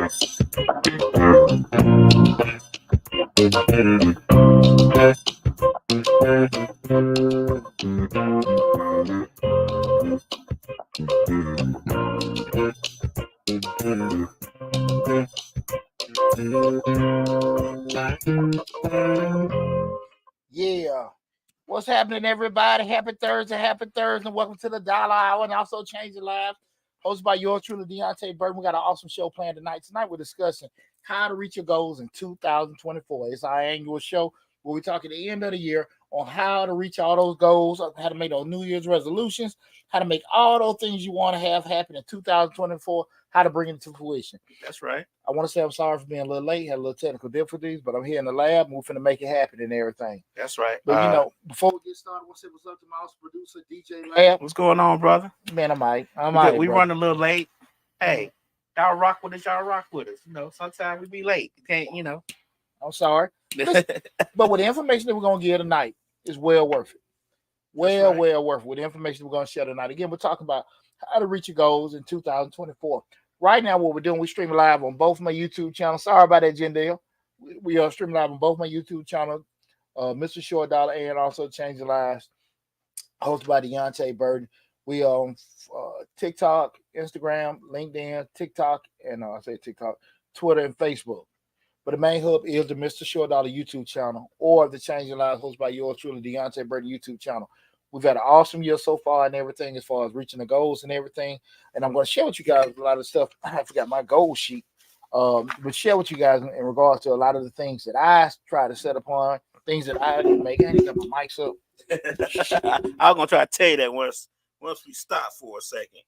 Yeah. What's happening, everybody? Happy Thursday, and welcome to the Dollar Hour and also Change Your Lives. Hosted by yours truly, Deontay Burton. We got an awesome show planned tonight. Tonight, we're discussing how to reach your goals in 2024. It's our annual show where we talk at the end of the year on how to reach all those goals, how to make those New Year's resolutions, how to make all those things you want to have happen in 2024, how to bring it to fruition. That's right. I want to say I'm sorry for being a little late, had a little technical difficulties, but I'm here in the lab and we're finna make it happen and everything. That's right. But before we get started, I want to say what's up to my house producer, DJ Lab. What's going on, brother? Man, I'm all We right. We run a little late. Hey, y'all rock with us. Y'all rock with us. Sometimes we be late. You can't. I'm sorry. But with the information that we're going to give tonight, it's well worth it. Well worth it. With the information we're going to share tonight. Again, we're talking about how to reach your goals in 2024. Right now, what we're doing, we're streaming live on both my YouTube channels. Sorry about that, Jendale. We are streaming live on both my YouTube channels, Mr. Short Dollar, and also Change Your Lives, hosted by Deontay Burton. We are on TikTok, Instagram, LinkedIn, TikTok, and Twitter and Facebook. But the main hub is the Mr. Short Dollar YouTube channel or the Change Your Lives, hosted by yours truly, Deontay Burton YouTube channel. We've had an awesome year so far and everything as far as reaching the goals and everything. And I'm going to share with you guys a lot of stuff. I forgot my goal sheet. But share with you guys in regards to a lot of the things that I try to set upon, things that I didn't make. I didn't got my mics up. I was going to try to tell you that once we stop for a second,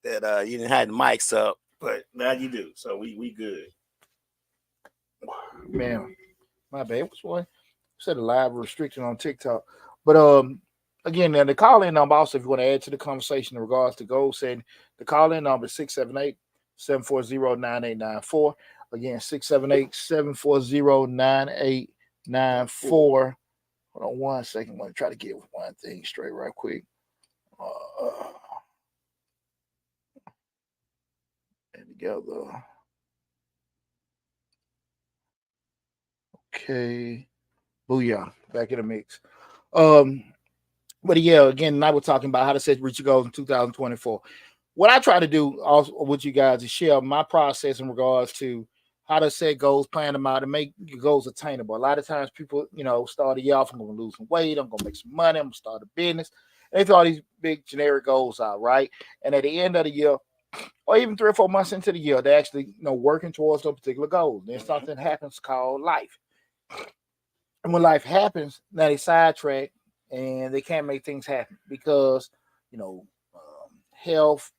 that you didn't have the mics up, but now you do. So we good. Man, my bad. What's one? Said a live restriction on TikTok. But again, now the call-in number also, if you want to add to the conversation in regards to goals setting, the call-in number is 678-740-9894. Again, 678-740-9894. Hold on one second. I'm going to try to get one thing straight right quick. And together. Okay. Booyah. Back in the mix. But yeah, again, tonight we're talking about how to set reach your goals in 2024. What I try to do also with you guys is share my process in regards to how to set goals, plan them out, and make your goals attainable. A lot of times people, start the year off, I'm going to lose some weight, I'm going to make some money, I'm going to start a business. And they throw all these big generic goals out, right? And at the end of the year, or even 3 or 4 months into the year, they're actually, working towards those particular goals. Then something happens called life. And when life happens, now they sidetrack and they can't make things happen because, health,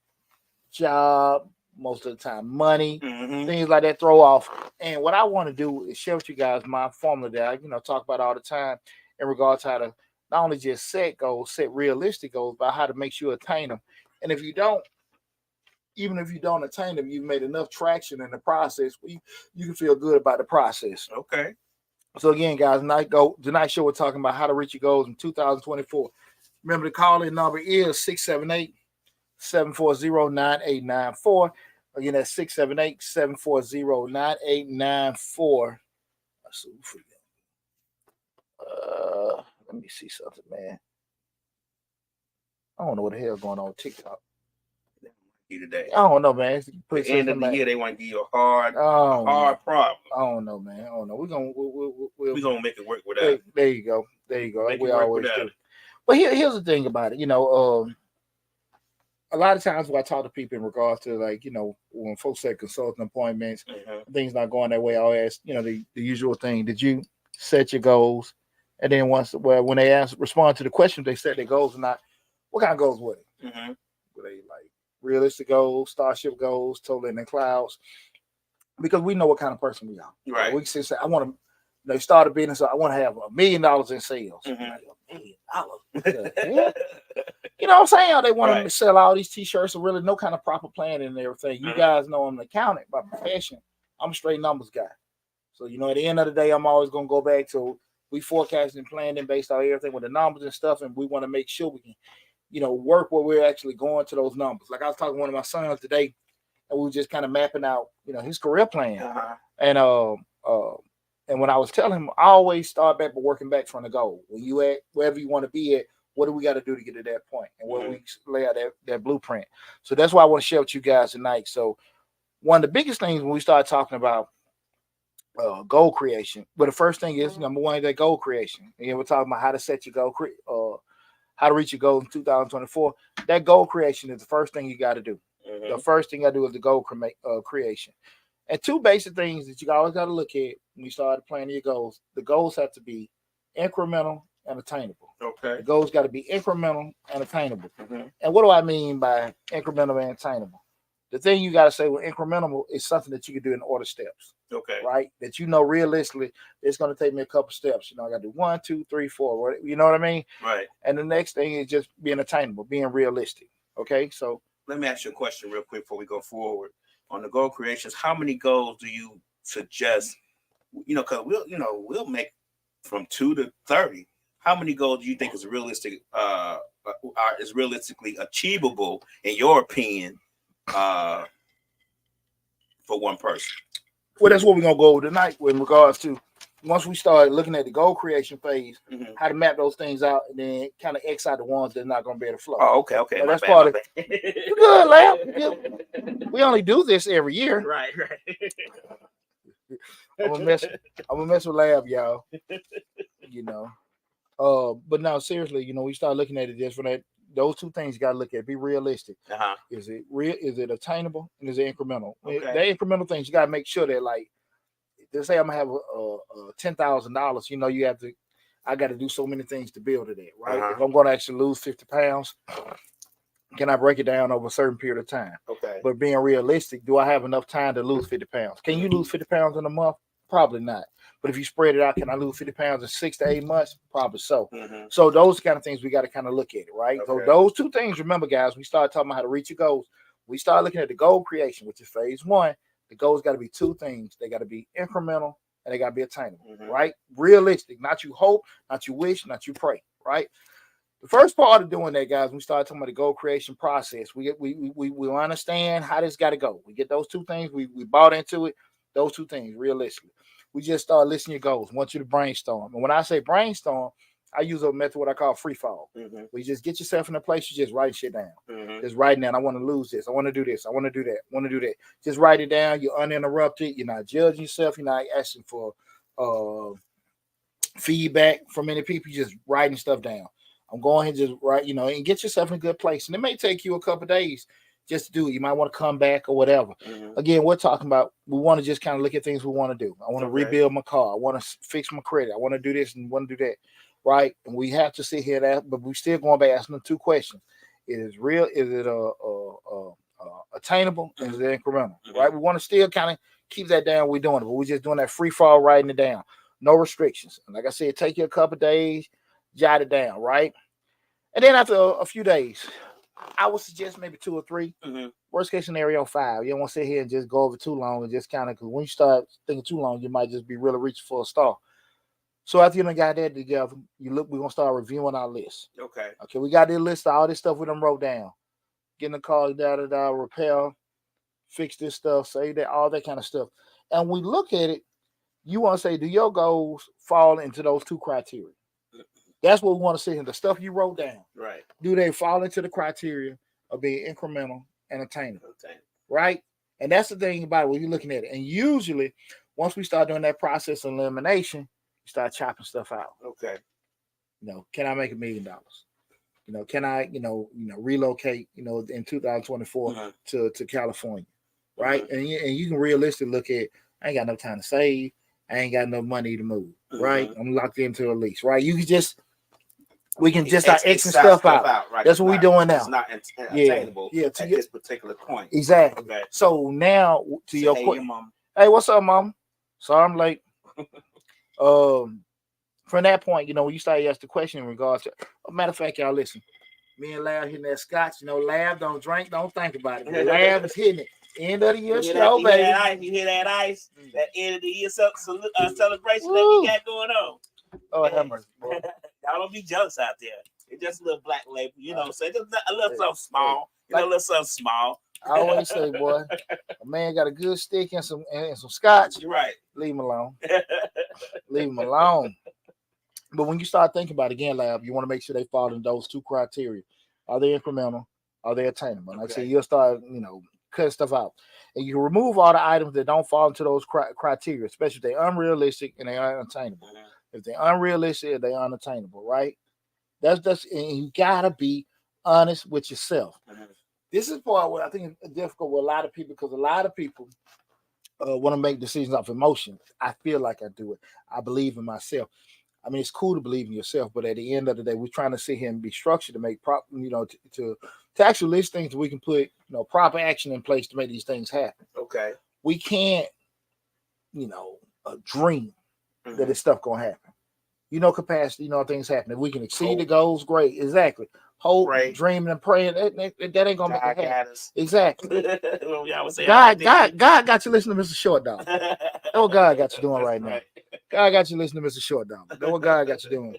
job, most of the time, money, things like that throw off. And what I want to do is share with you guys my formula that I, talk about all the time in regards to how to not only just set goals, set realistic goals, but how to make sure you attain them. And if you don't, even if you don't attain them, you've made enough traction in the process. You can feel good about the process. Okay. So again, guys, tonight's show we're talking about how to reach your goals in 2024. Remember, the call-in number is 678-740-9894. Again, that's 678-740-9894. Let me see something, man. I don't know what the hell's going on with TikTok. Today. I don't know, man. At the end of the year, they want to give you a hard problem. I don't know, man. I don't know. We're gonna make it work without it. There you go. We always do. It. But here's the thing about it. A lot of times when I talk to people in regards to when folks set consulting appointments, things not going that way, I'll ask, the usual thing. Did you set your goals? And then when they respond to the question, they set their goals or not. What kind of goals were they? Were they like realistic goals, starship goals, totally in the clouds? Because we know what kind of person we are. Right. We can say, I want to start a business. I want to have $1 million in sales. Like, $1 million. You know what I'm saying? They want to sell all these T-shirts and really no kind of proper planning and everything. You guys know I'm an accountant by profession. I'm a straight numbers guy. So, at the end of the day, I'm always going to go back to we forecasting and planning based on everything with the numbers and stuff. And we want to make sure we can, work where we're actually going to those numbers. Like I was talking to one of my sons today, and we were just kind of mapping out, his career plan. Uh-huh. And when I was telling him, I always start back by working back from the goal. When you at wherever you want to be at, what do we got to do to get to that point, and what we lay out that blueprint. So that's why I want to share with you guys tonight. So one of the biggest things when we start talking about goal creation, but the first thing is number one, that goal creation. And we're talking about how to set your goal, how to reach your goal in 2024. That goal creation is the first thing you got to do. The first thing I do is the goal creation. And two basic things that you always got to look at when you start planning your goals. The goals have to be incremental and attainable. Okay. The goals got to be incremental and attainable. And what do I mean by incremental and attainable? The thing you got to say with incremental is something that you can do in order steps. Okay. Right? That realistically, it's going to take me a couple steps. I got to do 1, 2, 3, 4. You know what I mean? Right. And the next thing is just being attainable, being realistic. Okay. So let me ask you a question real quick before we go forward. On the goal creations, how many goals do you suggest? Because we'll make from 2 to 30. How many goals do you think is realistic? Is realistically achievable in your opinion for one person? Well, that's what we're gonna go over tonight with regards to once we start looking at the goal creation phase, how to map those things out, and then kind of X out the ones that are not gonna be able to flow. Oh, okay. So that's part of it. You good, Lab? We only do this every year. Right. I'm gonna mess with Lab, y'all. But no, seriously, we start looking at it just from that. Those two things you gotta look at. Be realistic. Is it real? Is it attainable? And is it incremental? Okay. The incremental things you gotta make sure that, like, let's say I'm gonna have a $10,000. I got to do so many things to build it, right? If I'm going to actually lose 50 pounds, can I break it down over a certain period of time? Okay. But being realistic, do I have enough time to lose 50 pounds? Can you lose 50 pounds in a month? Probably not. But if you spread it out, can I lose 50 pounds in 6 to 8 months? Probably so. So those kind of things we got to kind of look at it, right? Okay. So those two things, remember, guys, we start talking about how to reach your goals. We start looking at the goal creation, which is phase 1. The goals got to be two things. They got to be incremental and they got to be attainable, right? Realistic, not you hope, not you wish, not you pray, right? The first part of doing that, guys, we start talking about the goal creation process. We understand how this got to go. We get those two things. We bought into it. Those two things, realistically. We just start listing your goals. I want you to brainstorm. And when I say brainstorm, I use a method what I call free fall. Where you just get yourself in a place, you just write shit down. Just writing down, I want to lose this. I want to do this. I want to do that. I want to do that. Just write it down. You're uninterrupted. You're not judging yourself. You're not asking for feedback from any people. You're just writing stuff down. I'm going ahead and just write, and get yourself in a good place. And it may take you a couple of days just to do it. You might want to come back or whatever. Again, we're talking about, we want to just kind of look at things we want to do. I want to rebuild my car. I want to fix my credit. I want to do this and want to do that. Right, and we have to sit here that, but we still going back asking them two questions: is it real? Is it attainable? And is it incremental? Right, we want to still kind of keep that down. We're doing it, but we're just doing that free fall, writing it down, no restrictions. And like I said, take you a couple of days, jot it down, right? And then after a few days, I would suggest maybe 2 or 3. Worst case scenario, 5. You don't want to sit here and just go over too long and just kind of, because when you start thinking too long, you might just be really reaching for a star. So after you done got that together, we're gonna start reviewing our list. Okay, we got this list of all this stuff we done wrote down. Get in the car, repair, fix this stuff, say that, all that kind of stuff. And we look at it, you want to say, do your goals fall into those 2 criteria? That's what we want to see in the stuff you wrote down. Right. Do they fall into the criteria of being incremental and attainable? Right? And that's the thing about it when you're looking at it. And usually, once we start doing that process of elimination, start chopping stuff out. Okay. Can I make $1 million? Can I, relocate, in 2024 to California? Right. And you can realistically look at, I ain't got no time to save. I ain't got no money to move. Right. I'm locked into a lease. Right. We can just start Xing stuff out. Right. That's what we're doing now. It's not attainable at this particular point. Exactly. Okay. So now to your question. Hey, what's up, Mom? Sorry I'm late. From that point, when you start asking the question in regards to, matter of fact, y'all listen, me and Lab hitting that scotch, Lab don't drink, don't think about it. Lab is hitting it. End of the year show, baby. You hear that ice? That end of the year celebration that we got going on. Oh, have mercy, boy. Y'all don't be jealous out there. It's just a little black label, so it's just a little something small, a little something small. I always say, boy, a man got a good stick and some scotch. You're right. Leave him alone. Leave him alone. But when you start thinking about it again, Lab, you want to make sure they fall in those two criteria. Are they incremental? Are they attainable? Like I said, you'll start, cutting stuff out. And you remove all the items that don't fall into those criteria, especially if they're unrealistic and they are unattainable. Mhm. If they're unrealistic, they're unattainable, right? That's and you gotta be honest with yourself. Mhm. This is part where I think it's difficult with a lot of people because a lot of people want to make decisions off emotion. I feel like I do it. I believe in myself. I mean, it's cool to believe in yourself, but at the end of the day, we're trying to sit here and be structured to make to actually list things that we can put proper action in place to make these things happen. Okay. We can't dream that this stuff gonna happen. Capacity, things happen. If we can exceed the goals, great. Exactly. Hope, dreaming, and praying. That ain't gonna make it happen. Exactly. God got you listening to Mr. Short Dog. That's what God got you doing right now. God got you listening to Mr. Short Dog. That's what God got you doing.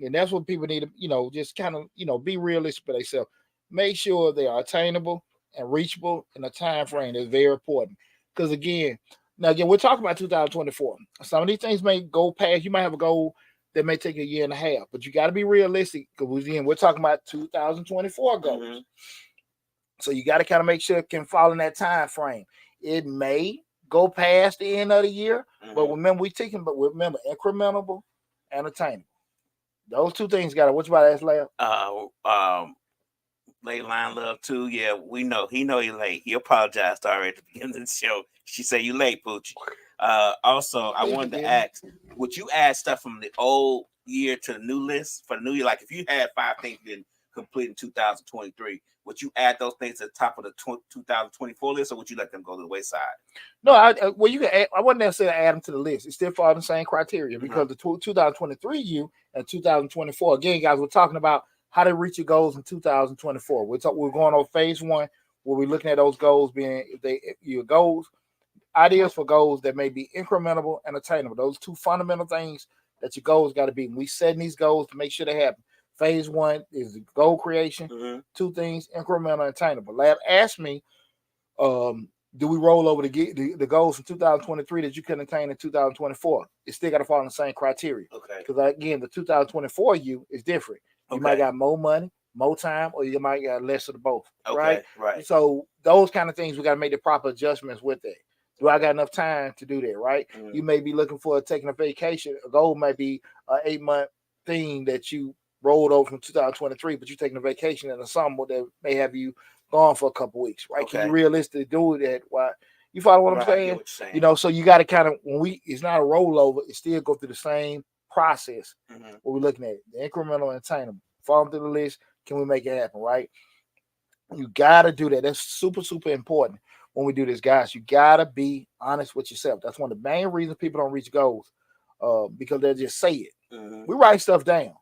And that's what people need to, just kind of, be realistic with themselves. Make sure they are attainable and reachable in a time frame that's very important. Because again, we're talking about 2024. Some of these things may go past. You might have a goal that may take a year and a half, but you got to be realistic because again, we're talking about 2024 goals. Mm-hmm. So you got to kind of make sure it can fall in that time frame. It may go past the end of the year, but remember remember incremental and attainable. Those two things got to. What you about to ask, Leah? Late line love too. Yeah, we know. He late. He apologized already at the beginning of the show. She said you late, Poochie. Also, I wanted to ask, would you add stuff from the old year to the new list for the new year? Like if you had 5 things you didn't complete in 2023, would you add those things to the top of the 2024 list, or would you let them go to the wayside? No, you can add, I wouldn't necessarily add them to the list. It still falls in the same criteria because the 2023 you and 2024. Again, guys, we're talking about how to reach your goals in 2024. We're going over phase 1, where we're looking at those goals being your goals, ideas for goals that may be incremental and attainable. Those two fundamental things that your goals got to be. We setting these goals to make sure they happen. Phase 1 is the goal creation. 2 things, incremental and attainable. Lab asked me, do we roll over the goals from 2023 that you can attain in 2024? It still got to fall in the same criteria. Okay. Because again, the 2024 you is different. You might got more money, more time, or you might got less of the both. Okay, right. So those kind of things, we got to make the proper adjustments with that. Do I got enough time to do that? Right. You may be looking for taking a vacation. A goal might be an 8-month thing that you rolled over from 2023, but you're taking a vacation in the summer that may have you gone for a couple weeks. Right. Okay. Can you realistically do that? Why? You follow what I'm saying? So you got to kind of, it's not a rollover, it still go through the same process. What we're looking at, the incremental and attainable. Fall through the list. Can we make it happen? Right? You got to do that. That's super, super important when we do this, guys. You got to be honest with yourself. That's one of the main reasons people don't reach goals, because they just say it. We write stuff down.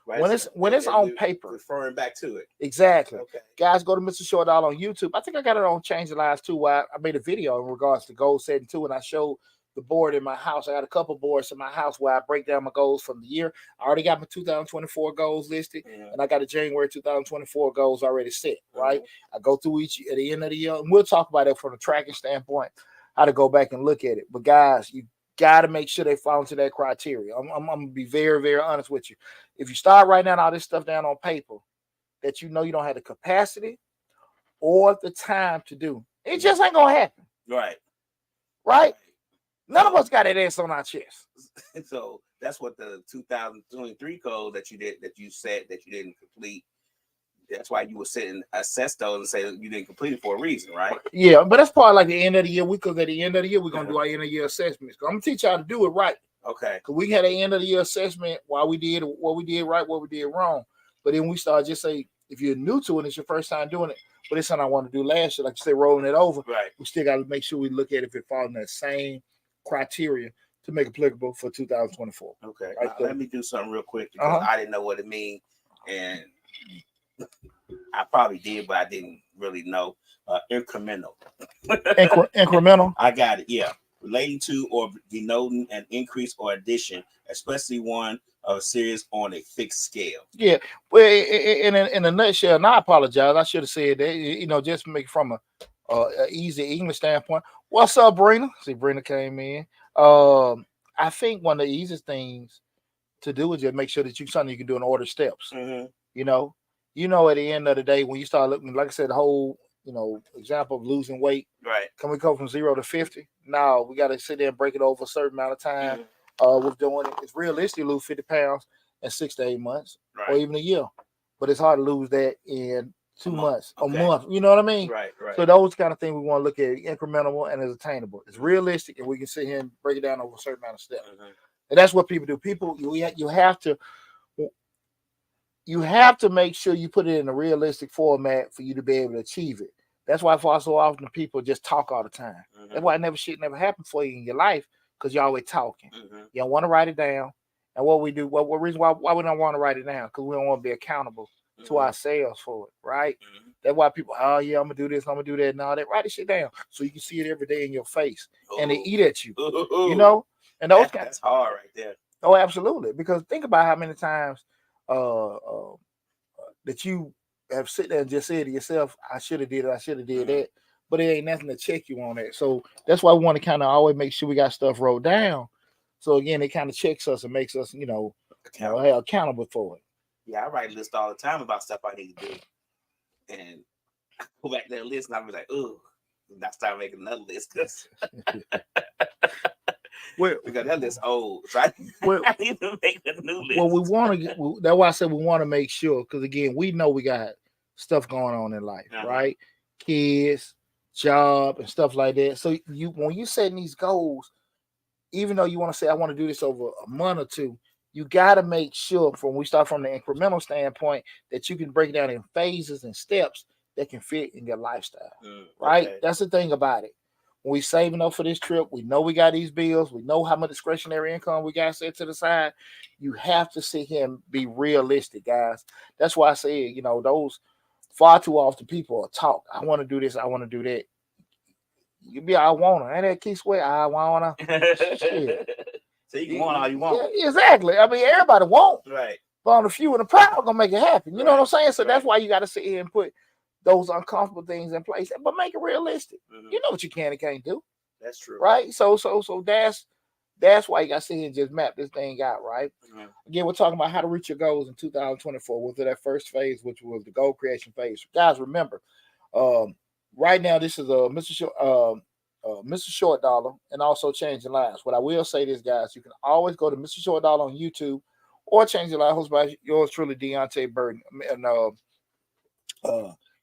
Right. When it's on paper, referring back to it. Exactly. Okay. Guys, go to Mr. Short Dog on YouTube. I think I got it on Change the Lives too. Where I made a video in regards to goal setting too, and I showed the board in my house. I got a couple boards in my house where I break down my goals from the year. I already got my 2024 goals listed, and I got a January 2024 goals already set. Right. I go through each at the end of the year, and we'll talk about it from a tracking standpoint, how to go back and look at it. But guys, you got to make sure they fall into that criteria. I'm gonna be very, very honest with you. If you start writing all this stuff down on paper that you don't have the capacity or the time to do, it just ain't gonna happen. Right? None of us got that ass on our chest. So that's what the 2023 goal that you said that you didn't complete. That's why you were sitting assess those and say you didn't complete it for a reason, right? Yeah, but that's part of like the end of the year. Because at the end of the year, we're gonna do our end of the year assessments. I'm gonna teach y'all to do it right. Okay. Because we had an end of the year assessment while we did what we did right, what we did wrong. But then we start just say, if you're new to it, it's your first time doing it. But it's something I want to do last year, like you say, rolling it over. Right. We still got to make sure we look at if it falls in that same criteria to make it applicable for 2024. Okay. Right, let me do something real quick because I didn't know what it means, and I probably did, but I didn't really know. Incremental. Incremental. I got it. Yeah. Relating to or denoting an increase or addition, especially one of a series on a fixed scale. Yeah. Well, in a nutshell, and I apologize. I should have said that. Just make from a easy English standpoint. What's up, Brina? See, Brina came in. I think one of the easiest things to do is just make sure that something you can do in order steps. Mm-hmm. At the end of the day, when you start looking, like I said, the whole example of losing weight. Right. Can we go from 0 to 50? No, we got to sit there and break it over a certain amount of time. With doing it, it's realistic to lose 50 pounds in 6 to 8 months, or even a year. But it's hard to lose that in 2 months, a month. You know what I mean? Right. So those kind of things we want to look at incremental and as attainable. It's realistic, and we can sit here and break it down over a certain amount of steps. And that's what people do. People, you have to make sure you put it in a realistic format for you to be able to achieve it. That's why so often people just talk all the time. That's why shit never happened for you in your life, because you're always talking. You don't want to write it down. And what we do, what reason why we don't want to write it down? Because we don't want to be accountable to ourselves for it, right? That's why people, oh yeah, I'm gonna do this, I'm gonna do that, and all that. Write this shit down so you can see it every day in your face, and they eat at you. And that's hard right there. Oh, absolutely. Because think about how many times that you have sit there and just said to yourself, I should have did it, I should have did that, but it ain't nothing to check you on that. So that's why we want to kind of always make sure we got stuff wrote down. So again, it kind of checks us and makes us, accountable for it. Yeah, I write a list all the time about stuff I need to do, and I go back to that list and I'll be like, "Ooh," and I start making another list because that list old. So I need to make a new list. Well, we want to get. That's why I said we want to make sure, because again, we know we got stuff going on in life, right? Kids, job, and stuff like that. So when you setting these goals, even though you want to say I want to do this over a month or two, you got to make sure we start from the incremental standpoint that you can break it down in phases and steps that can fit in your lifestyle, right? Okay. That's the thing about it. When we saving up for this trip, we know we got these bills, we know how much discretionary income we got set to the side. You have to sit here and be realistic, guys. That's why I say, those far too often people talk. I want to do this, I want to do that. You be, I wanna. And that Keith Sweat, I wanna. Shit. So you can want all you want. Yeah, exactly. I mean, everybody want. Right. But on the few and the proud gonna make it happen. You know what I'm saying? So that's why you got to sit here and put those uncomfortable things in place, but make it realistic. You know what you can and can't do. That's true. Right? So that's why you got to sit here and just map this thing out, right? Again, we're talking about how to reach your goals in 2024. Was that first phase, which was the goal creation phase. Guys, remember, right now, this is Mr. Short Dollar, and also Changing Lives. What I will say is, guys, you can always go to Mr. Short Dollar on YouTube or Changing Lives, hosted by yours truly, Deontay Burton. And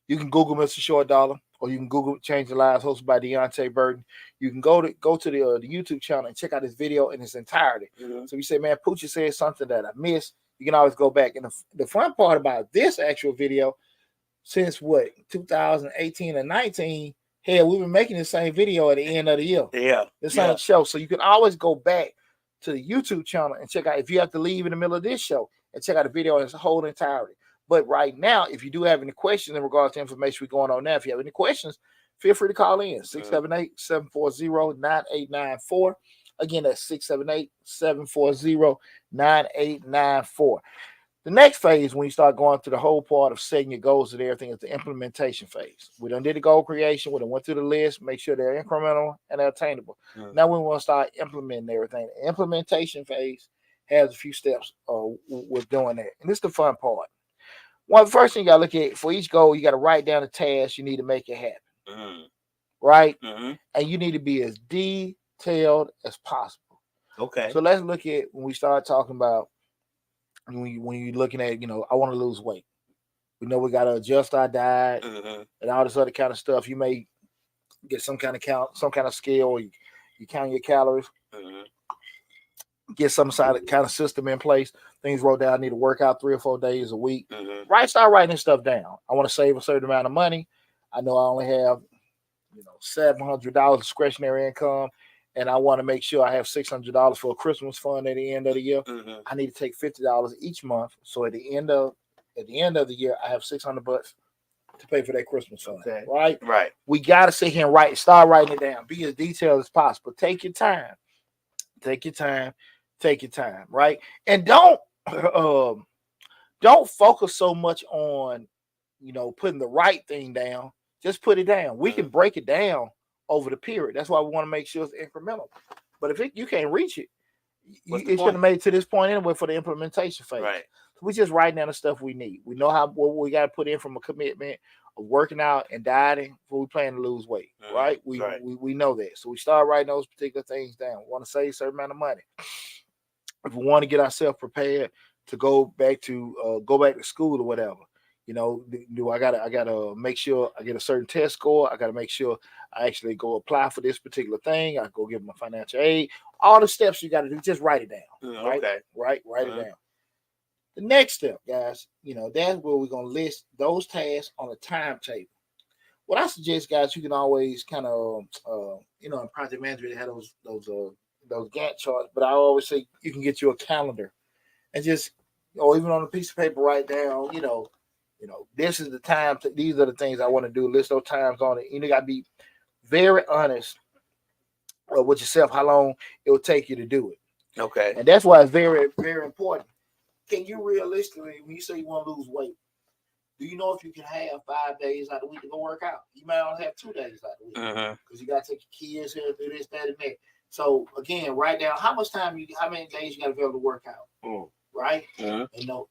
you can Google Mr. Short Dollar, or you can Google Changing Lives, hosted by Deontay Burton. You can go to the YouTube channel and check out this video in its entirety. So you say, man, Poochie said something that I missed. You can always go back. And the fun part about this actual video, since 2018 and 19, hell, we've been making the same video at the end of the year. Yeah. The same show. So you can always go back to the YouTube channel and check out, if you have to leave in the middle of this show, and check out the video in its whole entirety. But right now, if you do have any questions in regards to information we're going on now, if you have any questions, feel free to call in 678-740-9894. Again, that's 678-740-9894. The next phase, when you start going through the whole part of setting your goals and everything, is the implementation phase. We done did the goal creation. We done went through the list, make sure they're incremental and they're attainable. Now we want to start implementing everything. The implementation phase has a few steps with doing that. And this is the fun part. One first thing you got to look at, for each goal, you got to write down the tasks you need to make it happen. Right? And you need to be as detailed as possible. Okay. So let's look at when we start talking about when you're looking at, I want to lose weight. We know we got to adjust our diet and all this other kind of stuff. You may get some kind of scale, or you count your calories. Get some kind of system in place. Things wrote down. I need to work out 3 or 4 days a week. Start writing this stuff down. I want to save a certain amount of money. I know I only have, $700 discretionary income, and I want to make sure I have $600 for a Christmas fund at the end of the year. I need to take $50 each month. So at the end of the year, I have $600 to pay for that Christmas fund. Okay. Right. We got to sit here and start writing it down. Be as detailed as possible. Take your time. Right? And don't don't focus so much on, putting the right thing down. Just put it down. We can break it down over the period. That's why we want to make sure it's incremental. But if you can't reach it, it should have made it to this point anyway for the implementation phase. Right. So we just writing down the stuff we need. We know what we got to put in from a commitment of working out and dieting before we plan to lose weight. Right? We know that. So we start writing those particular things down. We want to save a certain amount of money. If we want to get ourselves prepared to go back to school or whatever, I gotta make sure I get a certain test score. I gotta make sure I actually go apply for this particular thing. I go give them a financial aid. All the steps you got to do, just write it down. Right? Okay. Write it down. The next step, guys, that's where we're gonna list those tasks on a timetable. What I suggest, guys, you can always kind of, in project management, they have those Gantt charts, but I always say you can get you a calendar and just, or even on a piece of paper, write down, this is the time. These are the things I want to do. List those times on it. You got to be very honest with yourself. How long it will take you to do it. Okay. And that's why it's very, very important. Can you realistically, when you say you want to lose weight, do you know if you can have 5 days out of the week to go work out? You might only have 2 days out of the week because you got to take your kids here, do this, that, and that. So again, write down how many days you got to be able to work out. Right?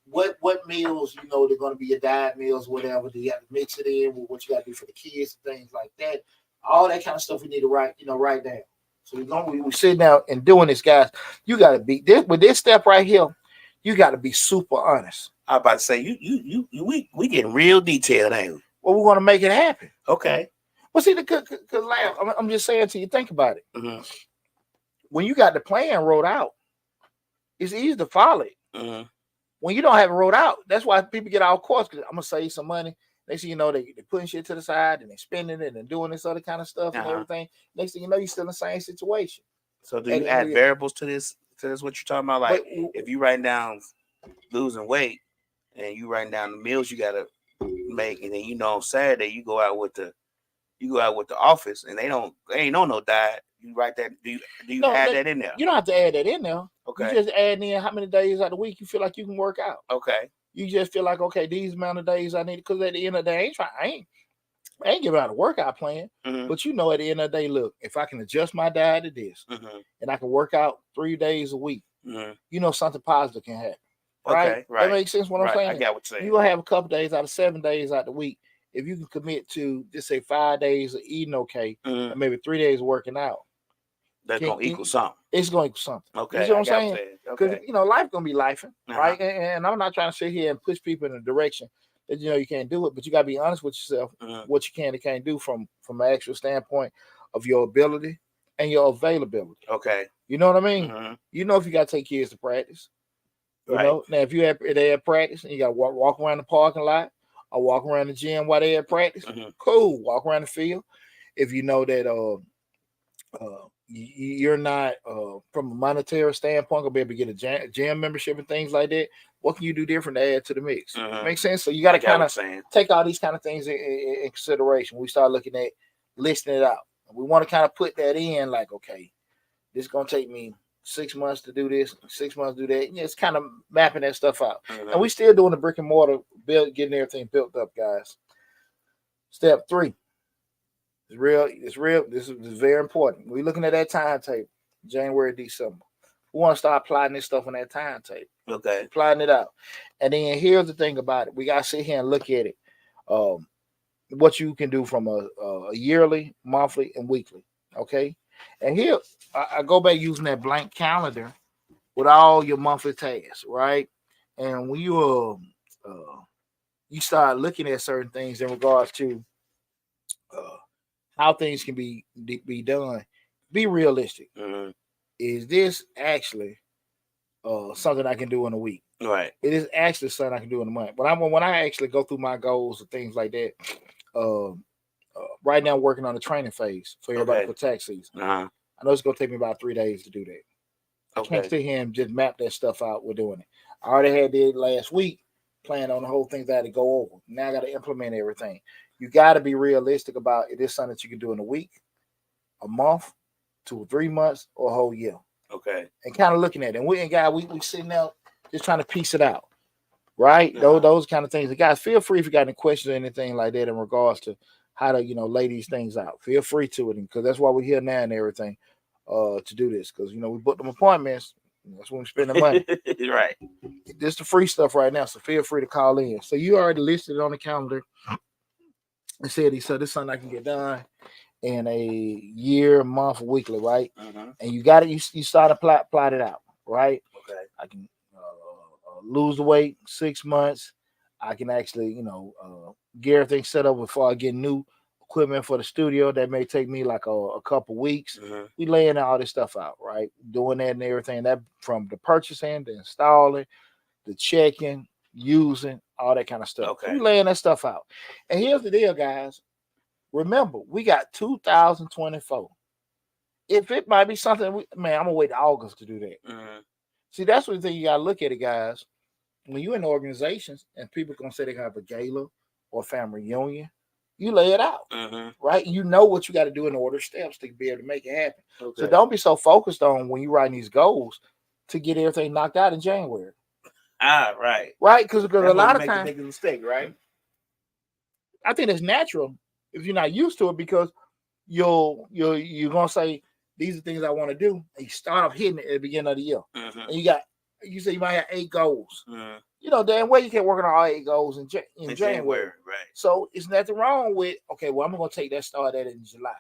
What meals, they're going to be your diet meals, whatever. Do you have to mix it in with what you got to do for the kids and things like that? All that kind of stuff we need to write down. So we're sitting down and doing this, guys. You got to be with this step right here. You got to be super honest. I was about to say we getting real detailed, ain't we? Well, we're going to make it happen. Okay. Well, see, because I'm just saying to you, think about it. Mm-hmm. When you got the plan wrote out, it's easy to follow it. Mm-hmm. When you don't have it wrote out, that's why people get off course, because I'm gonna save some money. Next thing you know, they're putting shit to the side and they're spending it and doing this other kind of stuff and everything. Next thing you know, you're still in the same situation. So do you add variables to this? To this, what you're talking about? Like, if you write down losing weight and you write down the meals you gotta make, and then on Saturday you go out with the office and they ain't on no diet. You write that. Do you add that in there? You don't have to add that in there. Okay. You just add in how many days out of the week you feel like you can work out. Okay. You just feel like, okay, these amount of days I need, because at the end of the day, I ain't giving out a workout plan. Mm-hmm. But at the end of the day, look, if I can adjust my diet to this and I can work out 3 days a week, something positive can happen. Right? Okay, right. That makes sense what I'm saying? I got what you're saying. You're going to have a couple days out of 7 days out the week. If you can commit to, just say 5 days of eating okay, and maybe 3 days of working out, that's going to equal something. It's going to equal something. Okay. You see what I'm saying? Because, life going to be life, right? And I'm not trying to sit here and push people in a direction that, you can't do it, but you got to be honest with yourself, what you can and can't do from an actual standpoint of your ability and your availability. Okay. You know what I mean? Mm-hmm. If you got to take kids to practice. Now, if they have practice and you got to walk around the parking lot or walk around the gym while they have practice, cool. Walk around the field. If you know that you're not from a monetary standpoint gonna be able to get a gym membership and things like that, what can you do different to add to the mix? Makes sense. So you got to kind of take all these kind of things in consideration. We start looking at listing it out. We want to kind of put that in, like, okay, this is gonna take me 6 months to do this, 6 months to do that. It's kind of mapping that stuff out. And we still doing the brick and mortar build, getting everything built up, guys. Step 3. It's real. This is very important. We're looking at that timetable, January, December. We want to start applying this stuff on that timetable. Okay. Applying it out. And then here's the thing about it. We got to sit here and look at it. What you can do from a yearly, monthly, and weekly. Okay. And here, I go back using that blank calendar with all your monthly tasks, right? And when you start looking at certain things in regards to how things can be done, be realistic. Is this actually something I can do in a week? Right. It is actually something I can do in a month. When I actually go through my goals and things like that, right now I'm working on the training phase for everybody for tax season. I know it's gonna take me about 3 days to do that. I can't sit here and just map that stuff out. We're doing it. I already had it last week, planned on the whole thing that I had to go over. Now I got to implement everything. You got to be realistic about it. Is something that you can do in a week, a month, 2 or 3 months, or a whole year. Okay. And kind of looking at it. And we sitting out just trying to piece it out, right? Uh-huh. Those kind of things. And guys, feel free if you got any questions or anything like that in regards to how to lay these things out. Feel free to it, because that's why we're here now and everything to do this, because we booked them appointments. That's when we spend the money. Right. This the free stuff right now, so feel free to call in. So you already listed it on the calendar and said this is something I can get done in a year, month, weekly, right? And you got it. You start to plot it out, right? Okay. I can lose the weight 6 months. I can actually, get everything set up before I get new equipment for the studio. That may take me like a couple weeks. We laying all this stuff out, right? Doing that and everything. That from the purchasing, the installing, the checking, using, all that kind of stuff. Okay. So we laying that stuff out. And here's the deal, guys. Remember, we got 2024. If it might be something, I'm gonna wait to August to do that. See, that's what the thing you gotta look at it, guys. When you're in organizations and people gonna say they have a gala or a family reunion, you lay it out, right? You know what you got to do in order steps to be able to make it happen. Okay. So don't be so focused on when you're writing these goals to get everything knocked out in January. Right. Right, because a lot of times make a mistake, right? I think it's natural if you're not used to it, because you're gonna say these are things I want to do, and you start off hitting it at the beginning of the year, and you say you might have 8 goals. Damn well you can't work on all 8 goals in January, right? So it's nothing wrong with okay. Well, I'm gonna take that start at it in July.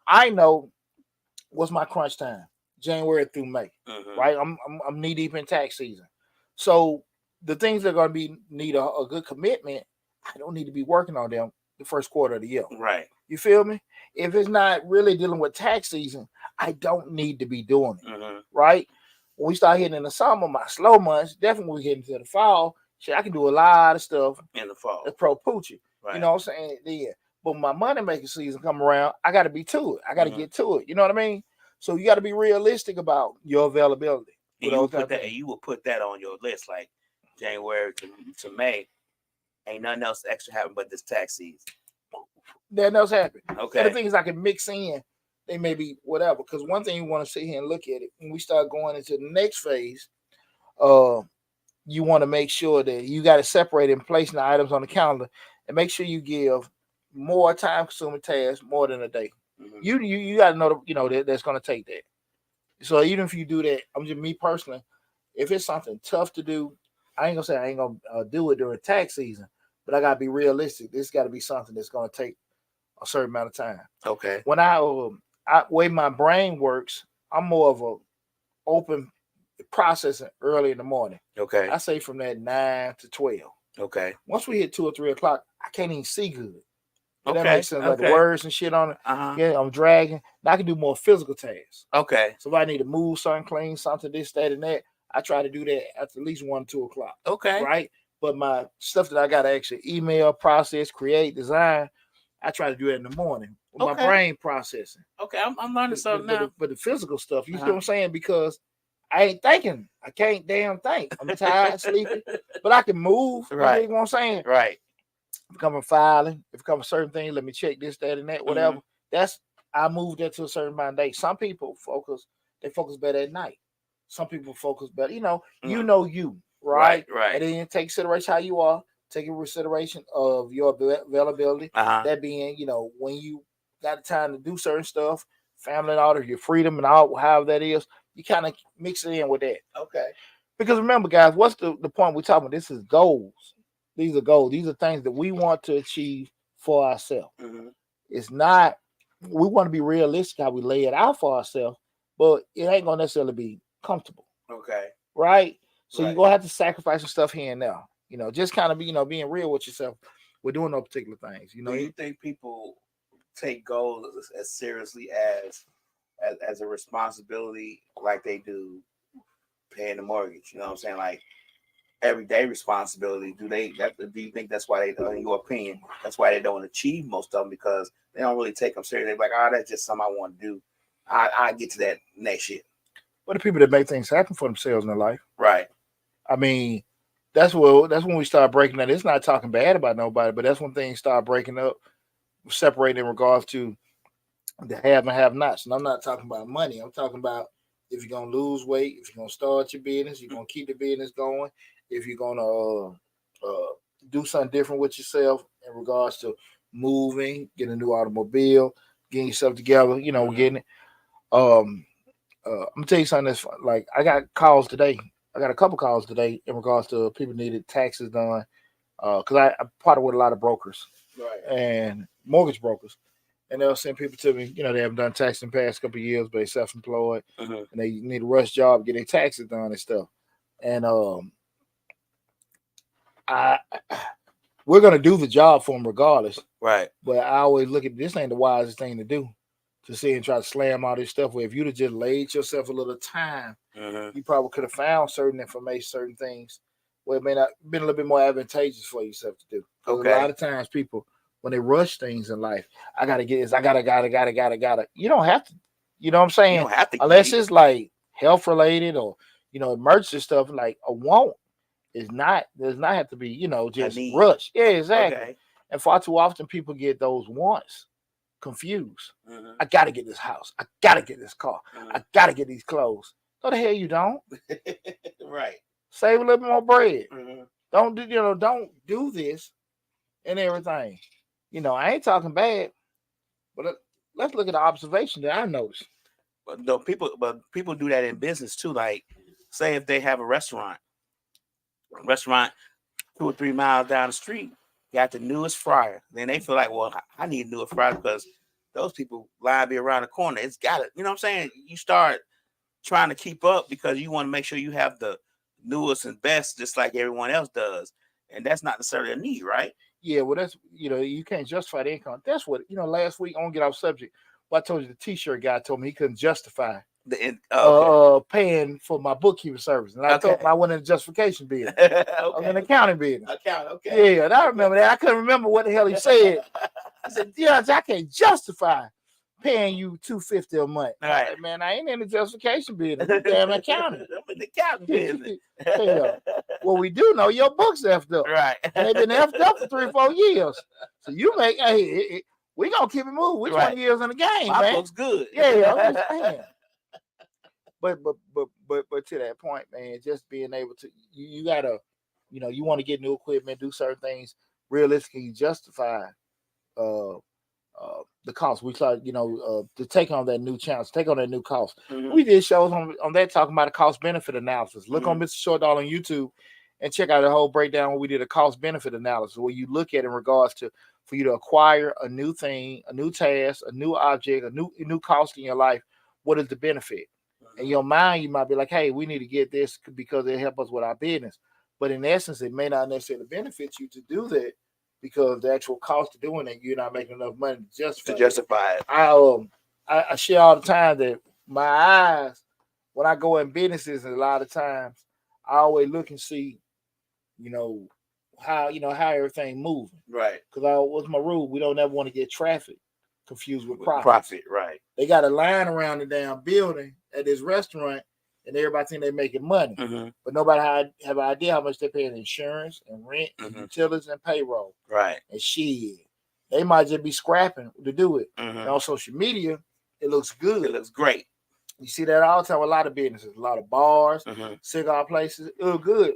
I know what's my crunch time, January through May, right? I'm knee deep in tax season, so the things that are gonna need a good commitment, I don't need to be working on them the first quarter of the year. Right. You feel me? If it's not really dealing with tax season, I don't need to be doing it. Right? When we start hitting in the summer, my slow months, definitely when we get into the fall, shit, I can do a lot of stuff in the fall. That's pro poochie. Right. You know what I'm saying? Yeah. But when my money making season come around, I got to be to it. I got to get to it. You know what I mean? So you got to be realistic about your availability. And you will put that on your list, like January to May. Ain't nothing else extra happen but this tax season. Nothing else happen. Okay. And the thing is, I can mix in. They may be whatever. Because one thing you want to sit here and look at it when we start going into the next phase. You want to make sure that you got to separate and placing the items on the calendar, and make sure you give more time-consuming tasks more than a day. You got to know that's going to take that. So even if you do that, I'm just me personally. If it's something tough to do, I ain't gonna say I ain't gonna do it during tax season, but I gotta be realistic. This got to be something that's gonna take a certain amount of time. Okay. When way my brain works, I'm more of a open processing early in the morning. Okay. I say from that 9 to 12. Okay. Once we hit 2 or 3 o'clock, I can't even see good. Okay. That makes sense. Like the words and shit on it. Yeah, I'm dragging. Now I can do more physical tasks. Okay. So if I need to move something, clean something, this, that, and that, I try to do that at least 1 or 2 o'clock. Okay. Right. But my stuff that I got to actually email, process, create, design, I try to do it in the morning. With my brain processing. Okay. I'm learning something now. But the physical stuff, you see what I'm saying? Because I ain't thinking. I can't damn think. I'm tired, sleepy, but I can move. Right. You know what I'm saying? Right. If it comes filing, if it comes certain things, let me check this, that, and that, whatever. I moved that to a certain amount of days. Some people focus better at night. Some people focus better. You know, right? Right. And then take consideration how you are. Take a consideration of your availability. That being, when you got the time to do certain stuff, family and all, your freedom and all, however that is, you kind of mix it in with that. Okay. Because remember, guys, what's the point we're talking about? This is goals. These are goals. These are things that we want to achieve for ourselves. It's not, we want to be realistic how we lay it out for ourselves, but it ain't going to necessarily be comfortable. Okay. Right? So you're going to have to sacrifice some stuff here and there. Just kind of be, being real with yourself. We're doing no particular things. Do you think people take goals as seriously as a responsibility like they do paying the mortgage? You know what I'm saying? Like everyday responsibility. Do you think that's why they, in your opinion, that's why they don't achieve most of them, because they don't really take them seriously? They're like, that's just something I want to do. I get to that next year. But the people that make things happen for themselves in their life. Right. I mean, that's when we start breaking that. It's not talking bad about nobody, but that's when things start breaking up, separating in regards to the have and have nots. And I'm not talking about money. I'm talking about if you're gonna lose weight, if you're gonna start your business, you're gonna keep the business going, if you're gonna do something different with yourself in regards to moving, getting a new automobile, getting yourself together, getting it. I'm gonna tell you something that's like I got calls today. I got a couple calls today in regards to people needed taxes done. Because I partner with a lot of brokers, Right. and mortgage brokers, and they'll send people to me. They haven't done tax in the past couple of years, but they're self-employed, and they need a rush job, get their taxes done and stuff. And I we're gonna do the job for them regardless. Right. But I always look at this ain't the wisest thing to do, to sit and try to slam all this stuff. Where if you'd have just laid yourself a little time, you probably could have found certain information, certain things where it may not been a little bit more advantageous for yourself to do. Okay. A lot of times people, when they rush things in life, I gotta get this, I gotta. You don't have to. You know what I'm saying? You don't have to, unless it's like health related or emergency stuff. Like a want is not, does not have to be just rush. Yeah, exactly. Okay. And far too often people get those wants confused. I gotta get this house. I gotta get this car. I gotta get these clothes. No, the hell you don't. Right. Save a little bit more bread. Don't do this and everything. I ain't talking bad, but let's look at the observation that I noticed. But people do that in business too. Like, say if they have a restaurant 2 or 3 miles down the street, got the newest fryer. Then they feel like, well, I need a newer fryer because those people line be around the corner. It's got it. You know what I'm saying? You start trying to keep up because you want to make sure you have the newest and best, just like everyone else does. And that's not necessarily a need, right? Yeah, well, that's, you can't justify the income. That's what, last week, I won't get off subject, but I told you the t-shirt guy told me he couldn't justify paying for my bookkeeping service. And I told him I went in the justification business. I was in the accounting business. Okay. Yeah, and I remember that. I couldn't remember what the hell he said. I said, yeah, I can't justify paying you $250 a month. All right. Man, I ain't in the justification business. I'm damn accounting. I'm in the accounting business. Yeah. Well, we do know your book's effed up. Right. And they've been effed up for 3 or 4 years. So you make, we gonna keep it moving. We're 20 years in the game, My man. book's good. Yeah, I'm just saying. But to that point, man, just being able to, you gotta, you want to get new equipment, do certain things, realistically justify the cost. We thought, to take on that new challenge, take on that new cost. We did shows on that talking about a cost benefit analysis. Look on Mr. Short Doll on YouTube and check out the whole breakdown where we did a cost benefit analysis where you look at in regards to, for you to acquire a new thing, a new task, a new object, a new cost in your life. What is the benefit? In your mind, you might be like, hey, we need to get this because it help us with our business. But in essence, it may not necessarily benefit you to do that because the actual cost of doing it, you're not making enough money to justify it. I share all the time that my eyes, when I go in businesses, and a lot of times I always look and see, how everything moving. Right. Because what's my rule? We don't ever want to get traffic confused with profit. Profit, right. They got a line around the damn building at this restaurant, and everybody think they're making money. But nobody have an idea how much they're paying insurance and rent and utilities and payroll. Right. And shit. They might just be scrapping to do it. And on social media, it looks good. It looks great. You see that all the time with a lot of businesses, a lot of bars, cigar places. It look good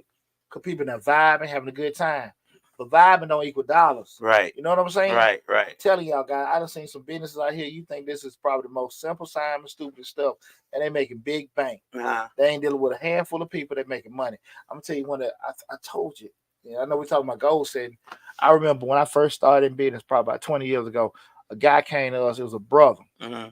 because people are vibing, having a good time. But vibing don't equal dollars. Right. You know what I'm saying? Right. I'm telling y'all, guys, I done seen some businesses out here. You think this is probably the most simple, Simon, stupid stuff, and they making big bank. They ain't dealing with a handful of people that making money. I'm gonna tell you one that I told you. I know we're talking about goal setting. I remember when I first started in business, probably about 20 years ago. A guy came to us. It was a brother.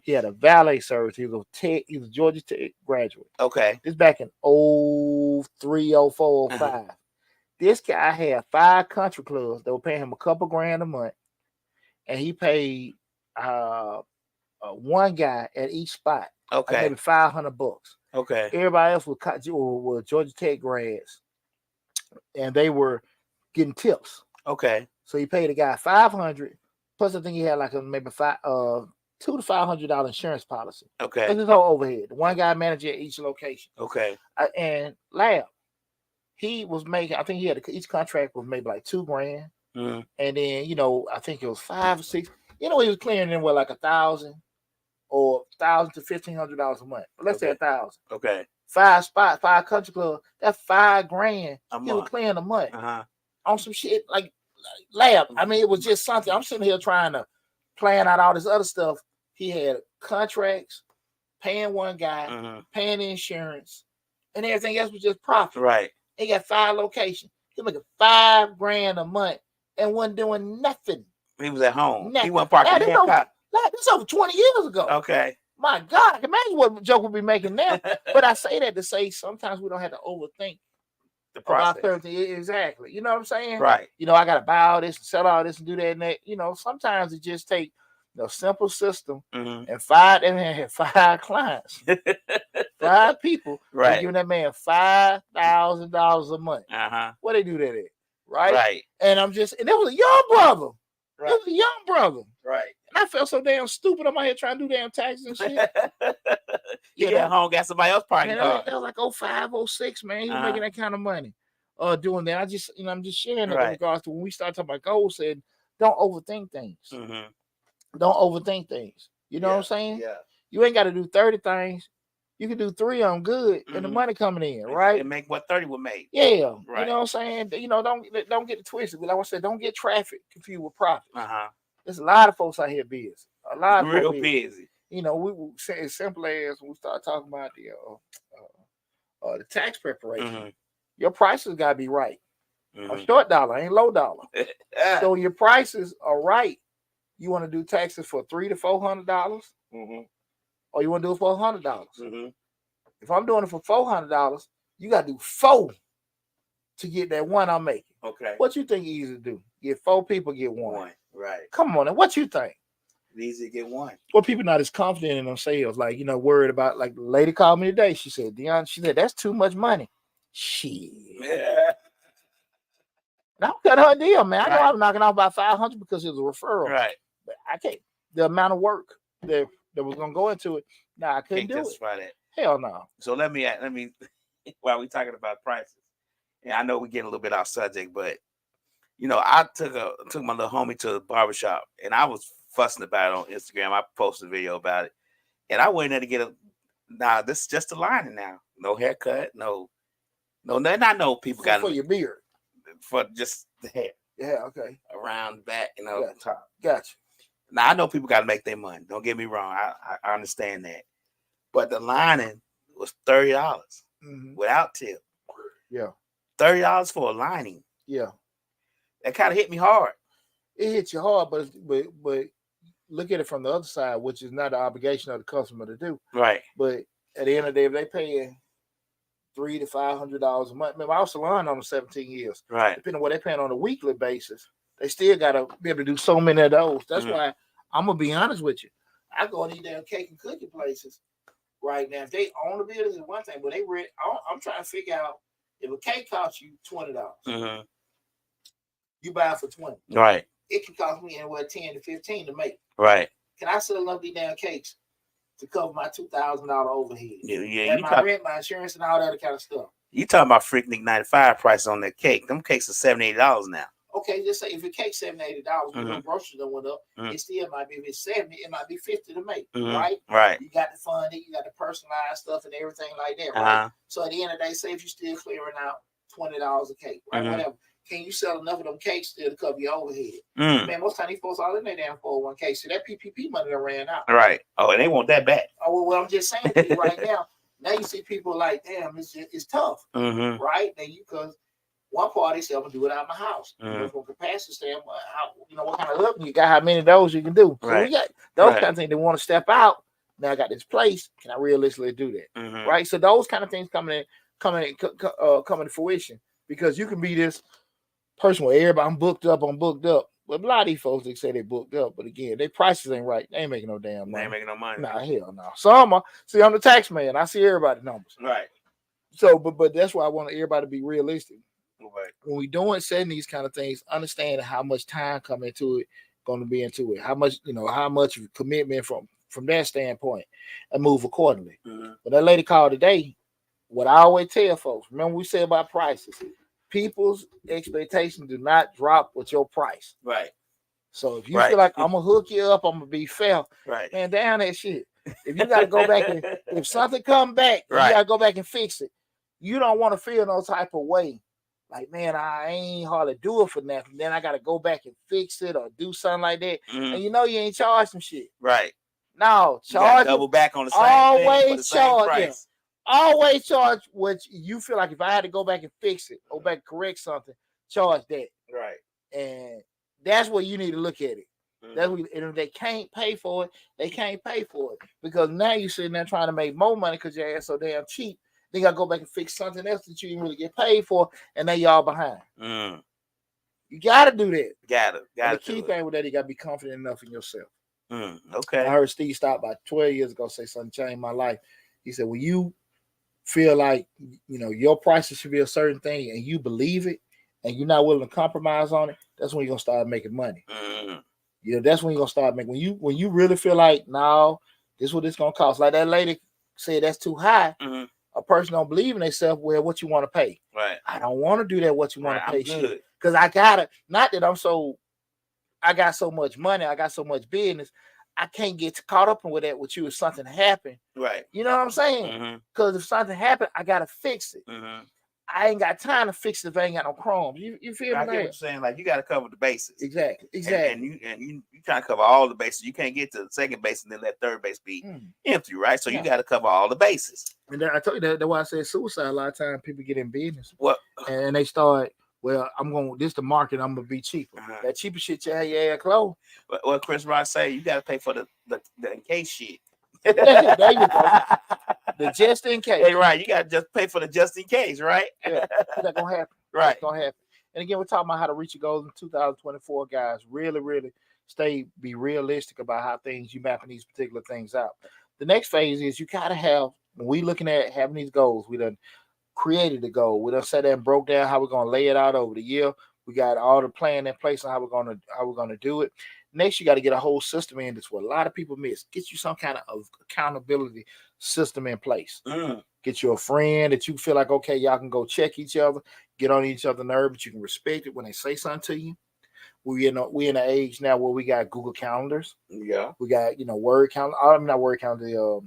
He had a valet service. He was a Georgia Tech graduate. Okay. This back in 03, 04, 05. This guy had 5 country clubs that were paying him a couple grand a month, and he paid one guy at each spot. Okay. Like maybe $500. Okay. Everybody else was Georgia Tech grads, and they were getting tips. Okay. So he paid a guy $500 plus I think he had like maybe $200 to $500 insurance policy. Okay. That's his whole overhead. One guy managing at each location. Okay. And Lab, he was making, I think he had each contract was maybe like $2 grand. And then, I think it was 5 or 6. He was clearing in with like 1,000 or $1,000 to $1,500 a month. But let's say Okay. $1,000. Okay. 5 spots, 5 country clubs. That's $5,000 A he was month. playing a month Uh-huh. on some shit like lab. I mean, it was just something. I'm sitting here trying to plan out all this other stuff. He had contracts, paying one guy, Mhm. paying insurance, and everything else was just profit. Right. He got 5 locations. He making $5,000 a month and wasn't doing nothing. He was at home. Nothing. He wasn't parking Now, in this the over, car. this over 20 years ago. Okay. My God, imagine what Joe would be making now. But I say that to say sometimes we don't have to overthink The about process. 30. Exactly. You know what I'm saying? Right. You know, I got to buy all this and sell all this and do that and that. You know, sometimes it just take a simple system Mhm. and 5, and man had 5 clients, 5 people, Right. and giving that man $5,000 a month. Uh-huh. What they do that at? Right? Right. And I'm just, and it was a young brother. Right. It was a young brother. Right. And I felt so damn stupid. I'm out here trying to do damn taxes and shit. You got home, got somebody else parking Man, car. that was like 05, 06, man. He was Uh-huh. making that kind of money. Doing that. I just, I'm just sharing that in Right. regards to when we start talking about goals, said don't overthink things. Mhm. Don't overthink things. You know what I'm saying? Yeah. You ain't got to do 30 things. You can do 3 of them good and the Mhm. money coming in, right? And make what 30 would make. Yeah. Right. You know what I'm saying? You know, don't get it twisted. Like I said, don't get traffic confused with profit. Uh-huh. There's a lot of folks out here busy. A lot of Real folks busy. You know, we say as simple as when we start talking about the tax preparation. Mhm. Your prices got to be right. A Mhm. short dollar ain't low dollar. Yeah. So your prices are right. You want to do taxes for $300 to $400, Mhm. or you want to do it for $100. Mhm. If I'm doing it for $400, you got to do 4 to get that one I'm making. Okay. What you think easy to do? Get 4 people, get one. One. Right. Come on, and what you think? It's easy to get one. Well, people not as confident in themselves, like, you know, worried about, like, the lady called me today. She said, Dion, she said, that's too much money. Shit. Yeah. And I'm cutting her deal, man. I know Right. I'm knocking off about 500 because it was a referral. Right. But I can't. The amount of work that was gonna go into it, nah, I couldn't Can't do it. justify that. Hell no. So let me while we talking about prices, and I know we getting a little bit off subject, but you know, I took my little homie to the barbershop, and I was fussing about it on Instagram. I posted a video about it, and I went there to get this is just a lining now. No haircut, no nothing. I know people got For your beard. for just the hair Yeah, okay. around the back, you know, Gotcha. top. Gotcha. Now I know people got to make their money. Don't get me wrong. I understand that, but the lining was $30 Mhm. without tip. Yeah. $30 for a lining. Yeah. That kind of hit me hard. It hits you hard, but look at it from the other side, which is not the obligation of the customer to do. Right. But at the end of the day, if they paying $300 to $500 a month, remember I was salon on 17 years. Right. Depending on what they're paying on a weekly basis, they still gotta be able to do so many of those. That's Mhm. why I'm gonna be honest with you. I go to these damn cake and cookie places right now. If they own the buildings, is one thing, but they rent. I'm trying to figure out if a cake costs you $20, Mhm. you buy it for $20. Right. It can cost me anywhere 10 to 15 to make. Right. Can I sell enough of these damn cakes to cover my $2,000 overhead? Yeah. And my rent, my insurance, and all that other kind of stuff. You talking about Freaknik 95 prices on that cake? Them cakes are $70 now. Okay, just say if a cake $70, $80, when the groceries done went up, Mhm. it still might be, if it's 70, it might be 50 to make, Mhm. right? Right. You got the funding, you got the personalized stuff and everything like that, right? Uh-huh. So at the end of the day, say if you're still clearing out $20 a cake, right? Mhm. Whatever. Can you sell enough of them cakes still to cover your overhead? Mm. Man, most times these folks all in their damn 401k. So that PPP money done ran out. Right. Oh, and they want that back. Oh, well, I'm just saying to you right now. Now you see people like, damn, it's tough, Mm-hmm. right? Now because one party said, I'm gonna do it out of my house. Mhm. You know, from capacity standpoint, how, you know, what kind of oven you got, how many of those you can do. So Right. we got those Right. kind of things. They want to step out. Now I got this place. Can I realistically do that? Mhm. Right. So those kind of things coming to fruition, because you can be this person where everybody I'm booked up. But a lot of these folks, they say they booked up, but again, their prices ain't right. They ain't making no damn They money. ain't making no money. Nah, hell no. Some are. See, I'm the tax man. I see everybody's numbers. Right. So, but that's why I want everybody to be realistic. Right. When we doing setting these kind of things, understand how much time come into it, going to be into it, how much commitment from that standpoint, and move accordingly. Mhm. But that lady called today. What I always tell folks, remember we said about prices, people's expectations do not drop with your price. Right. So if you Right. feel like I'm gonna hook you up, I'm gonna be fair, Right. man, down that shit. If you got to go back and if something come back, Right. you got to go back and fix it. You don't want to feel no type of way. Like, man, I ain't hardly do it for nothing. Then I got to go back and fix it or do something like that. Mhm. And you know you ain't charged some shit. Right. No, You gotta charge it. double back on the same thing for Always the same charge, price. Always charge what you feel like. If I had to go back and fix it, go back and correct something, charge that. Right. And that's where you need to look at it. Mhm. That's what, and if they can't pay for it, they can't pay for it. Because now you're sitting there trying to make more money because your ass so damn cheap. Then you gotta go back and fix something else that you didn't really get paid for, and now y'all behind. Mm. You gotta do that. Gotta And the key do it. thing with that, you gotta be confident enough in yourself. Okay. I heard Steve Stop about 12 years ago say something changed my life. He said, when you feel like your prices should be a certain thing and you believe it and you're not willing to compromise on it, that's when you're gonna start making money. Mm. That's when you're gonna start making when you really feel like, no, this is what it's gonna cost. Like that lady said, that's too high. Mm-hmm. A person don't believe in themselves. Well, what you want to pay? Right. I don't want to do that. What you want to pay? I'm good. Because I gotta. Not that I got so much money. I got so much business. I can't get caught up with that with you if something happened. Right. You know what I'm saying? Because if something happened, I gotta fix it. Mm-hmm. I ain't got time to fix it if I ain't got no crumbs. You feel me? I get what you're saying. Like you got to cover the bases. Exactly. And you trying to cover all the bases. You can't get to the second base and then let third base be empty, right? So you got to cover all the bases. And then I told you that's why I said suicide. A lot of times people get in business. What? And they start. Well, this the market. I'm gonna be cheaper. That cheaper shit, yeah, close. What Chris Rock say? You got to pay for the in case shit. There you go. The just in case. Hey, right. You got to just pay for the just in case, right? Yeah, that's gonna happen. Right. That's gonna happen. And again, we're talking about how to reach your goals in 2024, guys. Really, really be realistic about how you mapping these particular things out. The next phase is you gotta have, when we looking at having these goals, we done created the goal. We done sat there and broke down how we're gonna lay it out over the year. We got all the plan in place on how we're gonna do it. Next, you got to get a whole system in. That's what a lot of people miss. Get you some kind of accountability system in place. Get you a friend that you feel like, okay, y'all can go check each other, get on each other's nerves, but you can respect it when they say something to you. We in an age now where we got Google calendars. Yeah. We got Word calendar. I'm not Word calendar.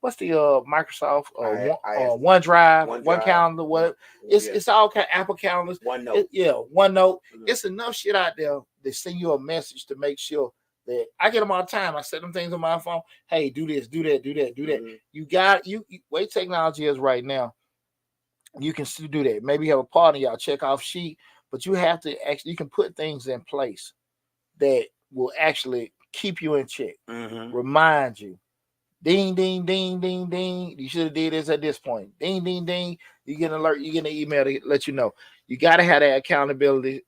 What's the Microsoft OneDrive, One Calendar? What? It's all kind of Apple calendars. OneNote. OneNote. It's enough shit out there to send you a message to make sure that I get them all the time. I set them things on my phone. Hey, do this, do that, do that, do that. You got way technology is right now. You can still do that. Maybe you have a partner, y'all check off sheet, but you have to you can put things in place that will actually keep you in check, remind you. Ding, ding, ding, ding, ding. You should have did this at this point. Ding, ding, ding. You get an alert. You get an email to let you know. You got to have that accountability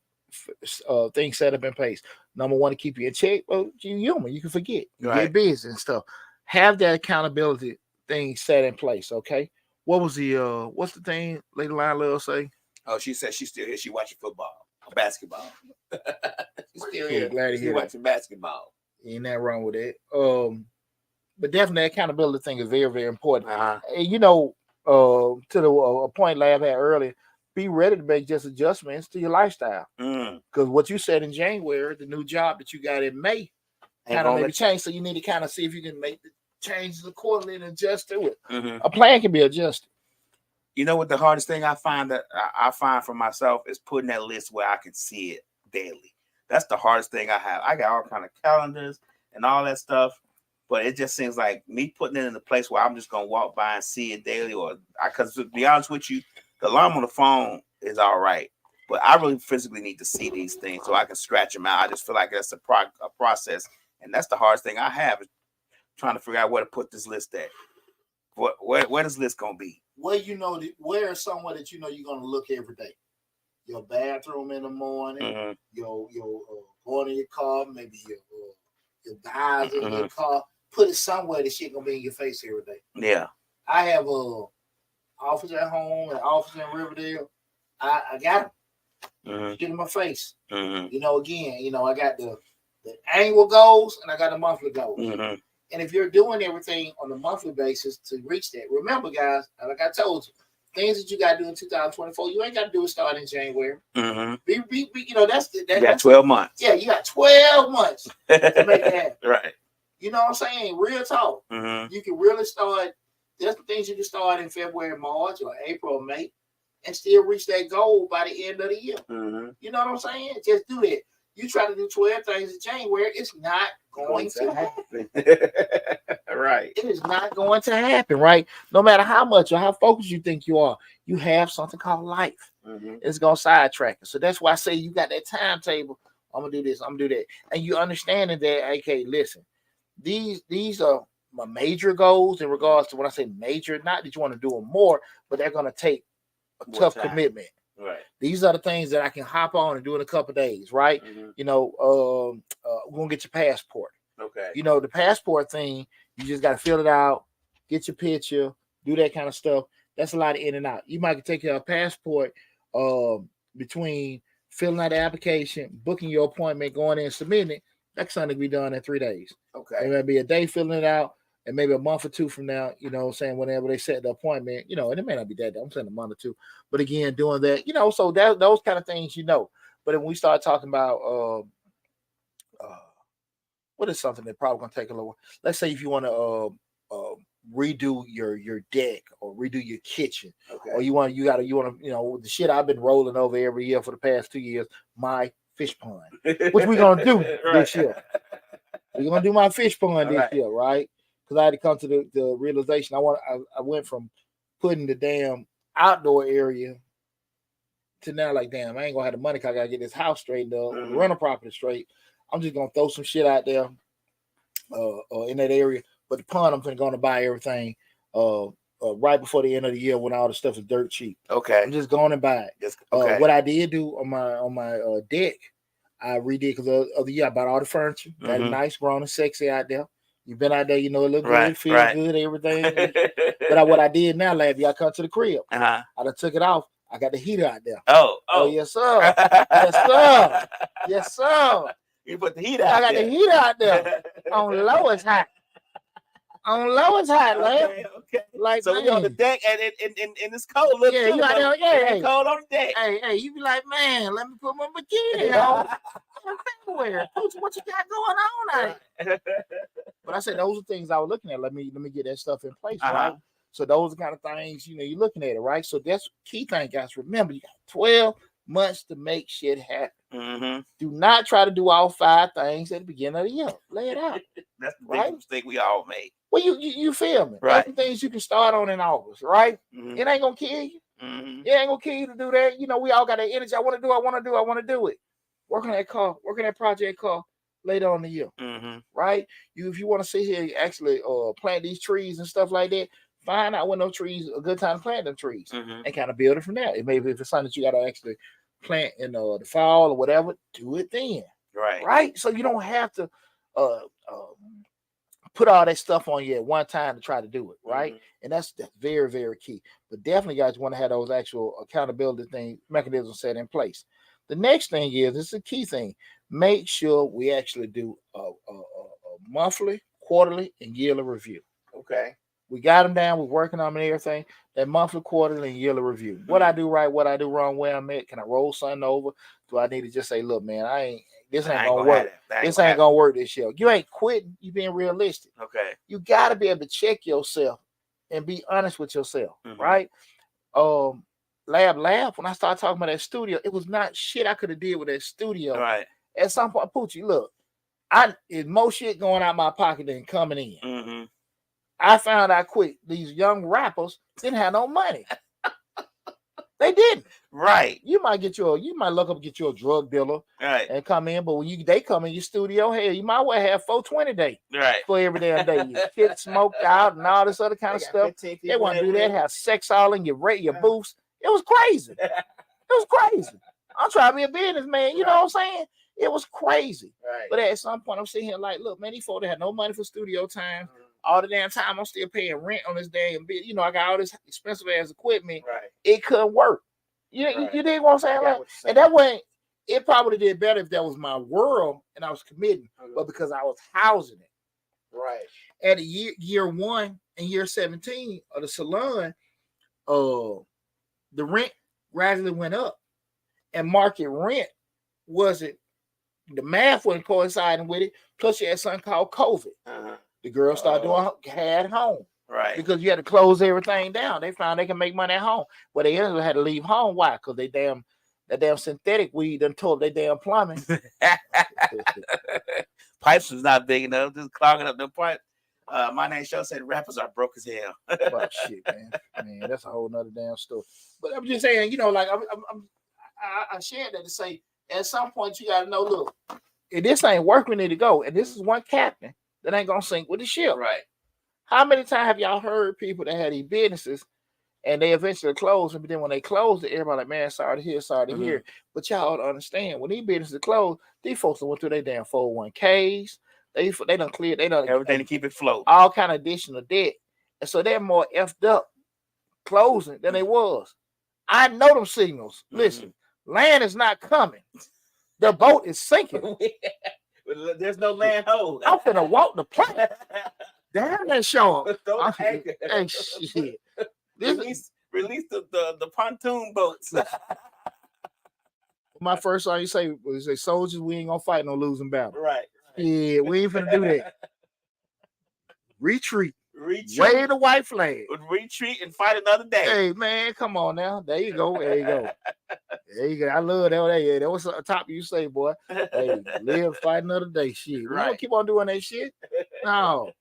thing set up in place. Number one, to keep you in check. Well, you're human. You can forget. You get busy and stuff. Have that accountability thing set in place, okay? What was what's the thing Lady Lion Lil say? Oh, she said she's still here. She watching football, basketball. She's still here. Glad to hear watching basketball. Ain't nothing wrong with it. But definitely that accountability thing is very, very important. And to the point Lab had earlier, be ready to make just adjustments to your lifestyle. Because what you said in January, the new job that you got in May, kind of maybe change. So you need to kind of see if you can make the changes accordingly and adjust to it. A plan can be adjusted. You know what the hardest thing I find for myself is putting that list where I can see it daily. That's the hardest thing I have. I got all kind of calendars and all that stuff. But it just seems like me putting it in a place where I'm just going to walk by and see it daily. Because to be honest with you, the alarm on the phone is all right. But I really physically need to see these things so I can scratch them out. I just feel like that's a process. And that's the hardest thing I have is trying to figure out where to put this list at. Where this list going to be? Where is somewhere that you're going to look every day? Your bathroom in the morning, your going in your car, maybe your guys in your car. Put it somewhere that shit gonna be in your face every day. Yeah. I have a office at home, an office in Riverdale. I got them. Get in my face. Again, I got the annual goals and I got the monthly goals. And if you're doing everything on a monthly basis to reach that, remember, guys, like I told you, things that you got to do in 2024, you ain't got to do it starting in January. You got 12 months. Yeah, you got 12 months to make that happen. Right. You know what I'm saying? Real talk. Mm-hmm. You can really start. There's the things you can start in February, March, or April, or May, and still reach that goal by the end of the year. Mm-hmm. You know what I'm saying? Just do that. You try to do 12 things in January, it's not going to happen. Right. It is not going to happen, right? No matter how much or how focused you think you are, you have something called life. Mm-hmm. It's going to sidetrack you. So that's why I say you got that timetable. I'm going to do this. I'm going to do that. And you understanding that, okay, listen, these are my major goals in regards to when I say major, not that you want to do them more, but they're going to take a tough commitment. Right. These are the things that I can hop on and do in a couple of days, right? Mm-hmm. You know, we're going to get your passport. Okay. You know, the passport thing, you just got to fill it out, get your picture, do that kind of stuff. That's a lot of in and out. You might take your passport between filling out the application, booking your appointment, going in and submitting it. That's something to be done in 3 days. Okay. It may be a day filling it out, and maybe a month or two from now, you know what I'm saying, whenever they set the appointment, you know, and it may not be that day. I'm saying a month or two. But again, doing that, you know, so that those kind of things, you know. But when we start talking about what is something that probably gonna take a little, let's say if you want to redo your deck or redo your kitchen, Okay. or you want to the shit I've been rolling over every year for the past 2 years, my fish pond, which we're gonna do this year. We're gonna do my fish pond this year, right? Because I had to come to the realization I went from putting the damn outdoor area to now like, damn, I ain't gonna have the money because I gotta get this house straightened up, the rental property straight. I'm just gonna throw some shit out there in that area. But the pond, I'm gonna buy everything right before the end of the year when all the stuff is dirt cheap. Okay. I'm just going and buy it. Okay. What I did do on my deck, I redid because of the year I bought all the furniture. Got it nice, grown and sexy out there. You've been out there, you know, it look good, feel good, everything. But what I did now, lad, y'all come to the crib. I done took it off. I got the heater out there. Oh, yes, sir. Yes, sir. Yes, sir. You put the heat out. I got the heater out there. On low it's hot. On low it's hot, lad. Okay. Like, so we on the deck and it's cold. Look, yeah, you out there, it's cold on the deck. Hey, you be like, man, let me put my bikini on. Everywhere. What you got going on out here? But I said those are things I was looking at. Let me get that stuff in place, right? So those are the kind of things, you know, you're looking at it, right? So that's key thing, guys. Remember, you got 12 months to make shit happen. Do not try to do all 5 things at the beginning of the year. Lay it out. That's the biggest mistake we all make. Well, you feel me? Right. There's things you can start on in August, right? It ain't gonna kill you. It ain't gonna kill you to do that. You know, we all got that energy. I want to do it. Work on that car. Work on that project car later on in the year, right? If you want to sit here, actually plant these trees and stuff like that. Find out when those trees a good time to plant them trees and kind of build it from there. It maybe if it's something that you got to actually plant in the fall or whatever, do it then. Right. So you don't have to put all that stuff on you at one time to try to do it, right? And that's very, very key. But definitely, guys, want to have those actual accountability mechanisms set in place. The next thing is a key thing. Make sure we actually do a monthly, quarterly, and yearly review. Okay. We got them down. We're working on them and everything. That monthly, quarterly, and yearly review. What I do right, what I do wrong, where I'm at. Can I roll something over? Do I need to just say, look, man, this ain't gonna work. This ain't gonna work this year. You ain't quitting. You being realistic. Okay. You gotta be able to check yourself and be honest with yourself, right? Lab. When I started talking about that studio, it was not shit I could have did with that studio. Right. At some point, Poochie, look, it's more shit going out my pocket than coming in. I found out quick these young rappers didn't have no money. They didn't. Right. You might look up and get you a drug dealer and come in, but when they come in your studio, hell, you might well have 420 day for every damn day. You get smoked out and all this other kind of stuff. They want to do that, have sex all in your booths. It was crazy. I'm trying to be a businessman, you know what I'm saying? It was crazy. Right. But at some point, I'm sitting here like, look, man, these folks had no money for studio time. All the damn time, I'm still paying rent on this damn bit. You know, I got all this expensive ass equipment. Right. It couldn't work. You dig what I'm saying? Like, and that way, it probably did better if that was my world and I was committing, but because I was housing it. Right. At year 1 and year 17 of the salon, the rent gradually went up, and market rent wasn't the math wasn't coinciding with it. Plus, you had something called COVID. The girls started doing had home. Right. Because you had to close everything down. They found they can make money at home. But they had to leave home. Why? Because that damn synthetic weed done tore up their damn plumbing. Pipes was not big enough, just clogging up the pipe. My name Show said rappers are broke as hell. Well, shit, man, that's a whole nother damn story. But I'm just saying, like I shared that to say, at some point you gotta know, look, if this ain't work, we need to go. And this is one captain that ain't gonna sink with the ship. Right. How many times have y'all heard people that had these businesses and they eventually closed, and then when they closed it, everybody like, man, sorry to hear, sorry to hear. But y'all don't understand, when these businesses closed, these folks went through their damn 401ks. They done cleared, they done everything to keep it float. All kind of additional debt. And so they're more effed up closing than they was. I know them signals. Listen, land is not coming. The boat is sinking. There's no land hold. I'm finna walk the plank. Damn that show. Hey, shit. Release the pontoon boats. My first song you say was say, soldiers, we ain't gonna fight no losing battle. Right. Yeah, we ain't finna do that. Retreat. Wave the white flag. Retreat and fight another day. Hey man, come on now. There you go. There you go. There you go. I love that. Yeah, that was a top you say, boy. Hey, live, fight another day. Shit. We don't keep on doing that shit. No.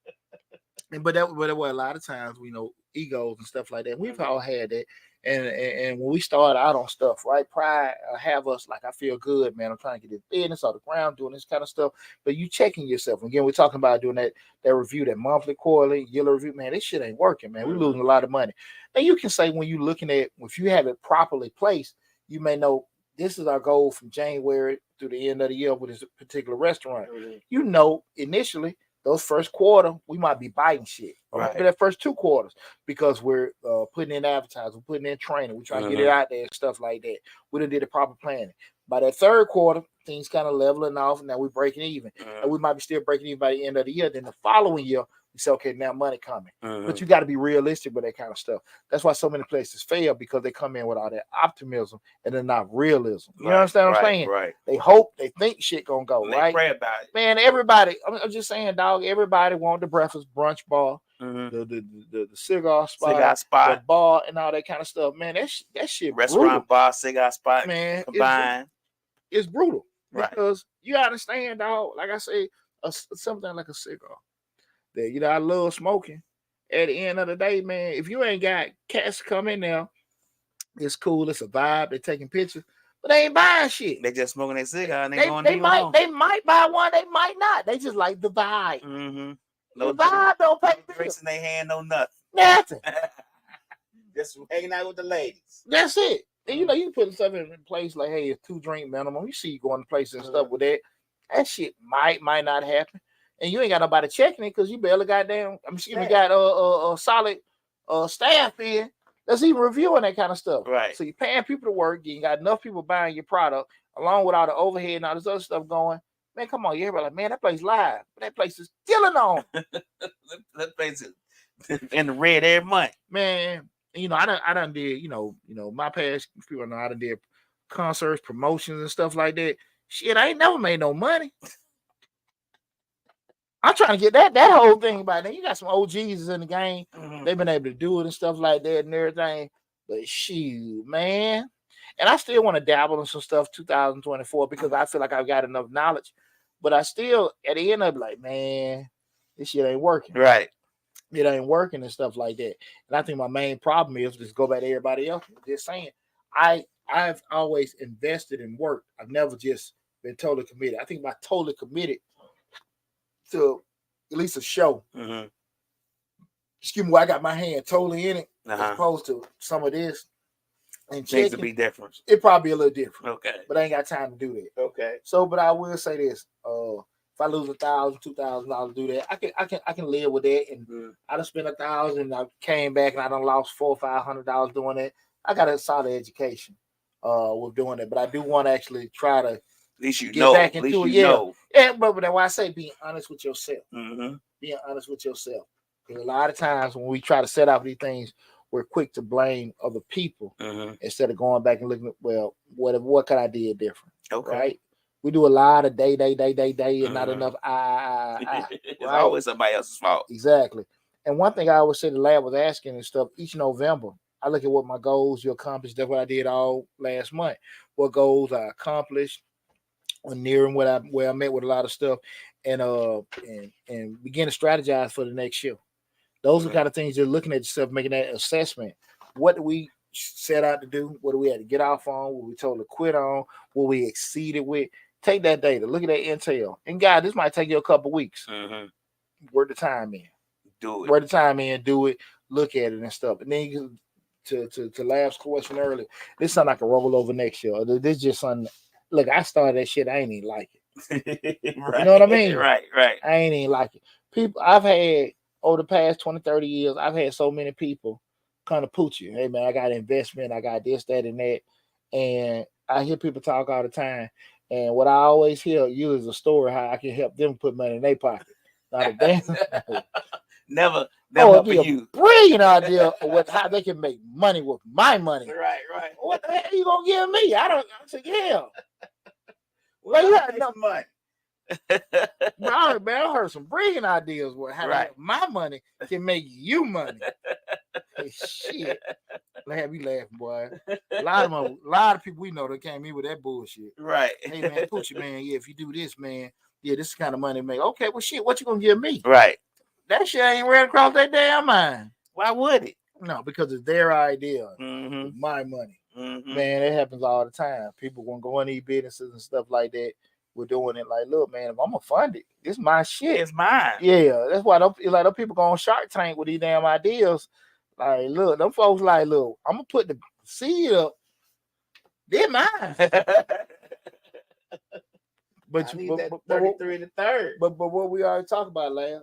But a lot of times we know egos and stuff like that. We've all had that. And when we start out on stuff, right? Pride have us like, I feel good, man. I'm trying to get this business off the ground, doing this kind of stuff. But you checking yourself. Again, we're talking about doing that review, that monthly, quarterly, yearly review. Man, this shit ain't working, man. We're losing a lot of money. And you can say when you're looking at, if you have it properly placed, you may know this is our goal from January through the end of the year with this particular restaurant. You know, initially, those first quarter, we might be biting shit. Right. That first 2 quarters, because we're putting in advertising, we're putting in training, we're trying to get it out there and stuff like that. We done did the proper planning. By that 3rd quarter, things kind of leveling off, and now we're breaking even. And we might be still breaking even by the end of the year. Then the following year, we say, okay, now money coming. But you got to be realistic with that kind of stuff. That's why so many places fail, because they come in with all that optimism and they're not realism. You understand what I'm saying? Right. They hope, they think shit gonna go, and right? They pray about it. Man, everybody, I'm just saying, dog, everybody want the breakfast brunch bar, the cigar spot, the bar, and all that kind of stuff. Man, that shit restaurant, brutal. Bar, cigar spot, man, combined. It's brutal. Right. Because you understand, dog, like I say, something like a cigar. That, I love smoking. At the end of the day, man, if you ain't got cats come in there, it's cool, it's a vibe, they're taking pictures, but they ain't buying shit. They just smoking their cigar and they might buy one, they might not. They just like the vibe. No the vibe don't pay drinks in their hand, no nothing. Nothing. Just hanging out with the ladies. That's it. And you put stuff in place like, hey, it's 2 drink minimum. You see you going to places and stuff with that. That shit might not happen. And you ain't got nobody checking it, because you barely got a solid staff in that's even reviewing that kind of stuff. Right. So you're paying people to work, you got enough people buying your product, along with all the overhead and all this other stuff going. Man, come on, everybody like, man, that place live. But that place is killing on. That place is in the red every month. Man, I done did, my past people know I done did concerts, promotions and stuff like that. Shit, I ain't never made no money. I'm trying to get that whole thing by then. You got some OGs in the game. They've been able to do it and stuff like that and everything. But shoot, man. And I still want to dabble in some stuff 2024, because I feel like I've got enough knowledge. But I still, at the end, I'll be like, man, this shit ain't working. Right. It ain't working and stuff like that. And I think my main problem is, just go back to everybody else, just saying, I've always invested in work. I've never just been totally committed. I think by totally committed to at least a show, excuse me, where I got my hand totally in it, as opposed to some of this and things to be different. It probably a little different. Okay. But I ain't got time to do that. Okay. So, but I will say this: if I lose $1,000, $2,000 to do that, I can live with that. And I done spent $1,000. I came back and I done lost $400 or $500 doing it. I got a solid education with doing it, but I do want to actually try to. At least you get know. back into it. Yeah, but that's why I say being honest with yourself. Being honest with yourself. Because a lot of times when we try to set out these things, we're quick to blame other people instead of going back and looking at, well, what could I do different? Okay. Right? We do a lot of day, and not enough I. It's Right? always somebody else's fault. Exactly. And one thing I always say the lab was asking and stuff each November. I look at what my goals you accomplished. That's what I did all last month. What goals I accomplished, or nearing where I met with a lot of stuff, and begin to strategize for the next year. Those are the kind of things you're looking at yourself, making that assessment. What do we set out to do? What do we had to get off on? What we told to quit on? What we exceeded with? Take that data, look at that intel. And God, this might take you a couple weeks. Work the time in. Do it. Work the time in, do it, look at it and stuff. And then you to Lab's question earlier, this something I can roll over next year. This just something. Look, I started that shit. I ain't even like it. Right. You know what I mean? Right. I ain't even like it. People I've had over the past 20, 30 years, I've had so many people kind of pooch you. Hey man, I got investment, I got this, that, and that. And I hear people talk all the time. And what I always hear you is a story how I can help them put money in their pocket. Not a damn. Never for you. Brilliant idea of how they can make money with my money. Right. What the hell are you gonna give me? I said, yeah. Well, you got enough money. Man, I heard some brilliant ideas where how my money can make you money. Hey, shit. Have you laughing, boy. A lot of people we know that came in with that bullshit. Right. Hey man, Poochie, man, yeah, if you do this, man, yeah, this is the kind of money make. Okay, well shit, what you gonna give me? Right. That shit ain't right across that damn mind. Why would it? No, because it's their idea. Mm-hmm. My money. Mm-hmm. Man, it happens all the time. People want to go in these businesses and stuff like that. We're doing it like, look, man, if I'm gonna fund it, it's my shit. It's mine. Yeah, that's why those people go on Shark Tank with these damn ideas. Like, look, them folks like, look, I'm gonna put the seed up. They're mine. But 33 to third. But what we already talked about, Lab,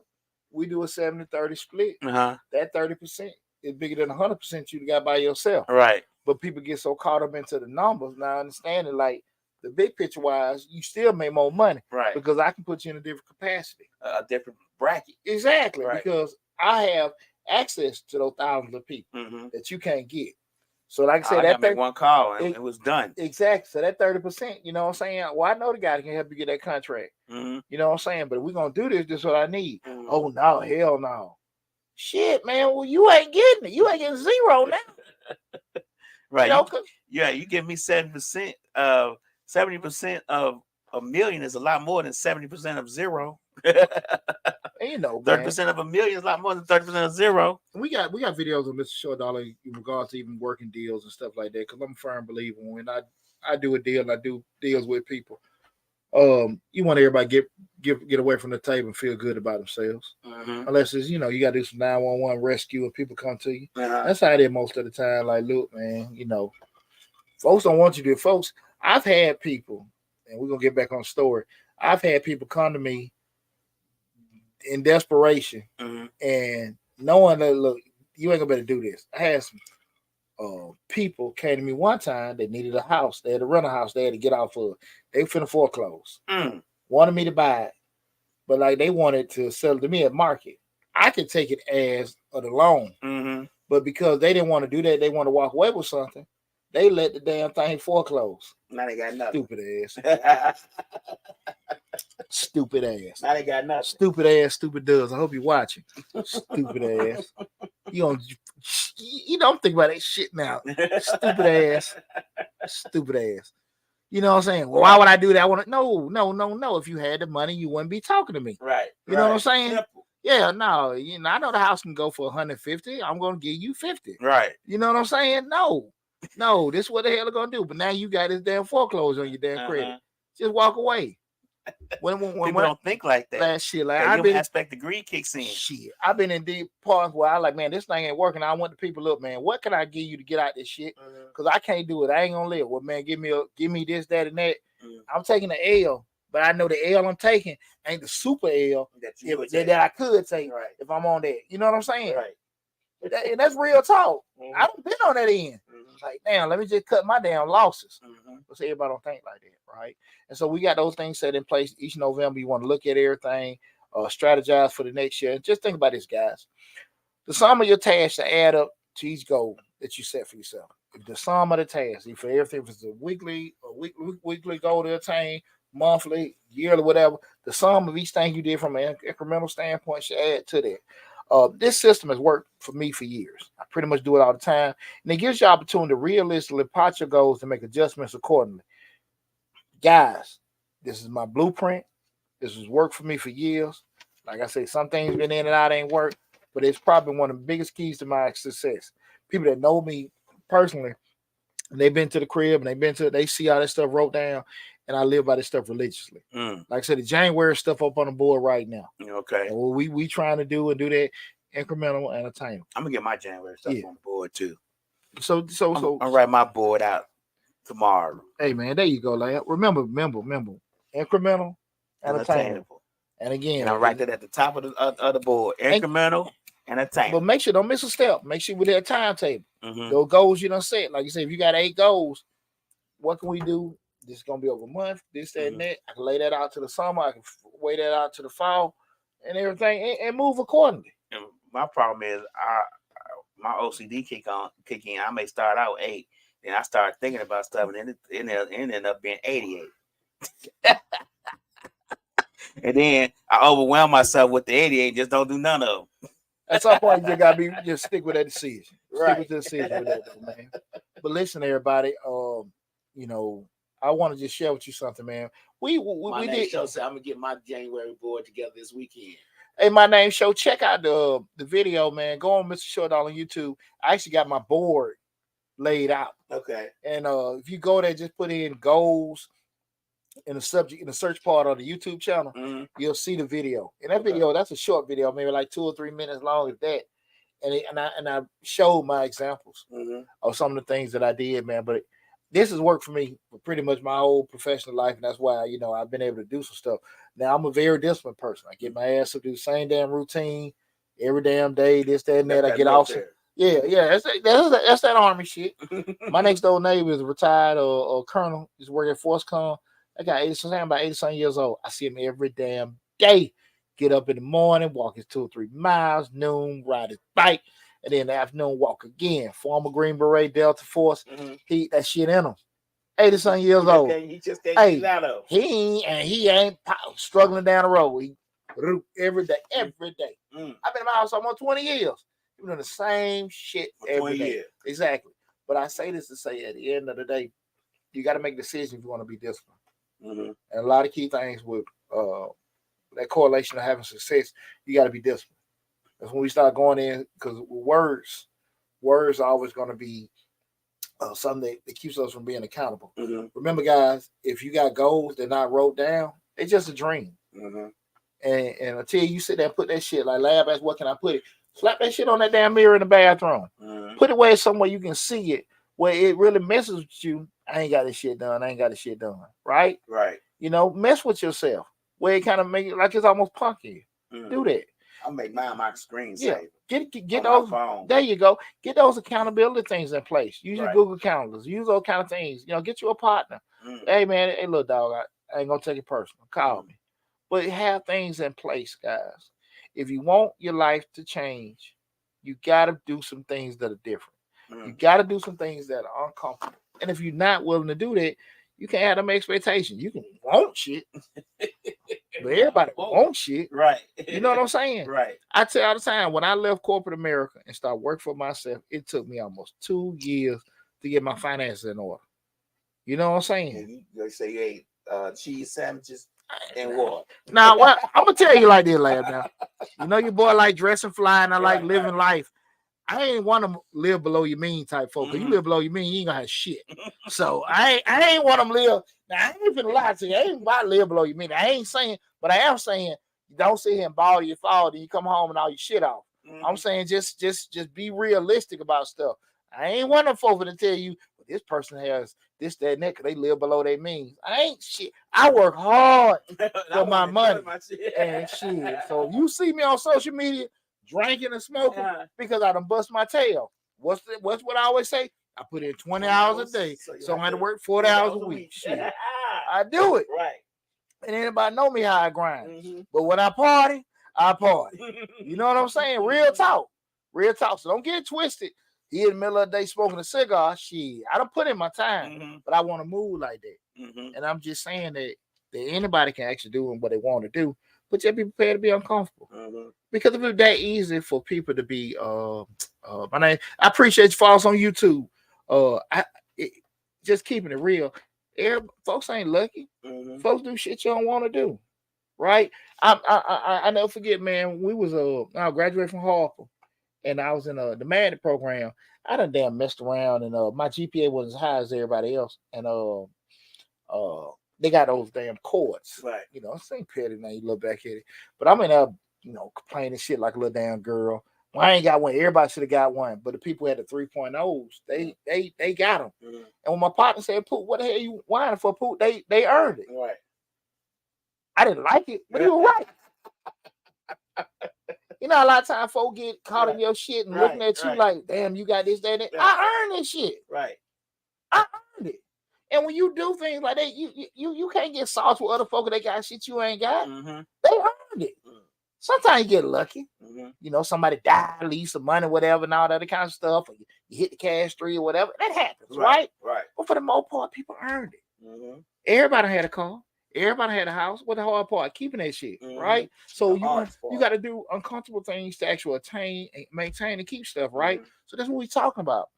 we do a 70-30 split. That 30% is bigger than 100% you got by yourself. Right. But people get so caught up into the numbers. Now, understanding like the big picture wise, you still make more money. Right. Because I can put you in a different capacity. A different bracket. Exactly. Right. Because I have access to those thousands of people that you can't get. So like I said, that make one call and it was done. Exactly. So that 30%, you know what I'm saying? Well, I know the guy that can help you get that contract. You know what I'm saying? But if we're gonna do this is what I need. Oh no, hell no. Shit, man. Well, you ain't getting it. You ain't getting zero now. Right. You give me 7%. 70% of a million is a lot more than 70% of zero. You know, 30% of a million is a lot more than 30% of zero. We got videos of Mr. Short Dollar in regards to even working deals and stuff like that. Because I'm a firm believer when I do a deal and I do deals with people. You want everybody get away from the table and feel good about themselves. Unless it's you got to do some 911 rescue and people come to you. That's how it is most of the time. Like, look, man, folks don't want you to. Folks, I've had people, and we're gonna get back on the story. I've had people come to me in desperation and knowing that, look, you ain't gonna be able to do this. I had some people came to me one time. They needed a house. They had to rent a house. They had to get off of. They finna foreclose. Wanted me to buy it, but like they wanted to sell it to me at market. I could take it as the loan, but because they didn't want to do that, they want to walk away with something. They let the damn thing foreclose. Now they got nothing. Stupid ass. Stupid ass. Now they got nothing. Stupid ass, stupid does. I hope you're watching. Stupid ass. You don't think about that shit now. Stupid ass. Stupid ass. You know what I'm saying? Well, why would I do that? I want to no. If you had the money, you wouldn't be talking to me. Right. You know what I'm saying? Simple. Yeah, no. I know the house can go for 150. I'm gonna give you 50. Right. You know what I'm saying? No, this is what the hell they're gonna do. But now you got this damn foreclosure on your damn credit. Just walk away. When people don't think like that. That shit, like I've been aspect the greed kicks in. Shit, I've been in deep parts where I like, man, this thing ain't working. I want the people, look, man, what can I give you to get out this shit? Because I can't do it. I ain't gonna live. Well, man, give me this, that, and that. I'm taking the L, but I know the L I'm taking ain't the super L that I could take if I'm on that. You know what I'm saying? Right. And that's real talk. I don't been on that end. Like, damn, let me just cut my damn losses. Because everybody don't think like that, right? And so we got those things set in place each November. You want to look at everything, strategize for the next year. And just think about this, guys. The sum of your tasks to add up to each goal that you set for yourself. If the sum of the tasks, for everything, if it's a weekly goal to attain, monthly, yearly, whatever. The sum of each thing you did from an incremental standpoint should add to that. This system has worked for me for years. I pretty much do it all the time, and it gives you opportunity to realistically plot your goals and make adjustments accordingly. Guys, this is my blueprint. This has worked for me for years. Like I say, some things been in and out ain't work, but it's probably one of the biggest keys to my success. People that know me personally, and they've been to the crib and they see all that stuff wrote down, and I live by this stuff religiously. Like I said, the January stuff up on the board right now. Okay. And what we trying to do that incremental and attainable. I'm gonna get my January stuff on the board too. So I'm write my board out tomorrow. Hey man, there you go, lad. Remember, incremental and attainable. And again, and I write that at the top of the board. Incremental and attainable. But make sure don't miss a step. Make sure with that timetable. Those goals you done set. Like you said, if you got 8 goals, what can we do? This is gonna be over a month, this, that, and that. I can lay that out to the summer, I can weigh that out to the fall and everything and move accordingly. And my problem is my OCD kick in. I may start out 8, then I start thinking about stuff, and then it end up being 88. And then I overwhelm myself with the 88, just don't do none of them. At some point, you just gotta just stick with that decision. Right. Stick with the decision with that, though, man. But listen, everybody, I want to just share with you something, man. We did. Show, so I'm gonna get my January board together this weekend. Hey, my name show. Check out the video, man. Go on Mr. Short on YouTube. I actually got my board laid out. Okay. And if you go there, just put in goals in the subject in the search part of the YouTube channel. You'll see the video. And that video, that's a short video, maybe like 2 or 3 minutes long, if that. And I showed my examples of some of the things that I did, man. But this has worked for me for pretty much my whole professional life, and that's why I've been able to do some stuff. Now I'm a very disciplined person. I get my ass up, do the same damn routine every damn day. This, that, and that. I get off. Yeah. That's that Army shit. My next door neighbor is a retired or colonel. He's working at Force-Com. I got about 80-something years old. I see him every damn day. Get up in the morning, walk his 2 or 3 miles, noon, ride his bike, and then in the afternoon, walk again. Former Green Beret, Delta Force. He that shit in him. 80-something years old. He just can't get out of. He ain't struggling down the road. He every day. I've been in my house almost 20 years. We're doing the same shit every day. Exactly. But I say this to say, at the end of the day, you got to make decisions if you want to be disciplined. And a lot of key things with that correlation of having success, you got to be disciplined. That's when we start going in, because words are always going to be something that keeps us from being accountable. Remember, guys, if you got goals that not wrote down, it's just a dream. And until you sit there and put that shit, like lab, ask what can I put it? Slap that shit on that damn mirror in the bathroom. Put it where it's somewhere you can see it, where it really messes with you. I ain't got this shit done. Right? Right. Mess with yourself where it kind of make it like it's almost punky. Do that. I'll make mine my screensaver. Get those. There you go. Get those accountability things in place. Use your Google calendars. Use those kind of things. Get you a partner. Hey man, hey little dog, I ain't gonna take it personal. Call me. But have things in place, guys. If you want your life to change, you gotta do some things that are different. You gotta do some things that are uncomfortable. And if you're not willing to do that, you can't have them expectations. You can want shit, but everybody wants shit. Right. You know what I'm saying? Right. I tell you all the time, when I left corporate America and started working for myself, it took me almost 2 years to get my finances in order. You know what I'm saying? You say you ate cheese sandwiches and water. Now, I'm going to tell you like this, lad. Now, your boy like dressing fly, and I like living life. I ain't want to live below your mean type folk. Cause you live below your mean, you ain't gonna have shit. So I ain't want them live. Now I ain't finna lie to you. I ain't about to live below your mean. I ain't saying, but I am saying, don't sit here and ball your fall, then you come home and all your shit off. I'm saying just be realistic about stuff. I ain't want them folk to tell you, well, this person has this, that, and that, because they live below their means. I ain't shit. I work hard for my money and shit. So you see me on social media drinking and smoking because I done bust my tail. What's what I always say? I put in 20 hours a day, so I had to work 40 hours a week. Shit. I do it. Right. And anybody know me how I grind. But when I party, I party. You know what I'm saying? Real talk. Real talk. So don't get it twisted. He in the middle of the day smoking a cigar. Shit. I done put in my time, but I want to move like that. And I'm just saying that that anybody can actually do what they want to do, but just be prepared to be uncomfortable. Mhm. Because if it's that easy for people to be, my name, I appreciate you follow us on YouTube. Just keeping it real. Folks ain't lucky. Mhm. Folks do shit you don't want to do, right? I never forget, man. We was I graduated from Harper, and I was in the Madden program. I done damn messed around, and my GPA wasn't as high as everybody else, and they got those damn cords. Right. You know, same petty now. You look back at it, but I'm in there, complaining shit like a little damn girl. Well, I ain't got one. Everybody should have got one, but the people who had the 3.0s, they got them. Mhm. And when my partner said, "Poot, what the hell you whining for, Poot?" They earned it. Right. I didn't like it, but he was right. You know, a lot of times folks get caught in your shit and looking at you like, damn, you got this, that, and that. Yeah. I earned this shit. Right. I earned it. And when you do things like that, you can't get sauce with other folks that got shit you ain't got. Mm-hmm. They earned it. Mm. Sometimes you get lucky. Mm-hmm. You know, somebody died, leave some money, whatever, and all that other kind of stuff. Or you hit the cash tree or whatever. That happens, right? Right. But for the most part, people earned it. Mm-hmm. Everybody had a car. Everybody had a house. What the hard part? Keeping that shit, right? So you got to do uncomfortable things to actually attain and maintain and keep stuff, right? Mm-hmm. So that's what we're talking about.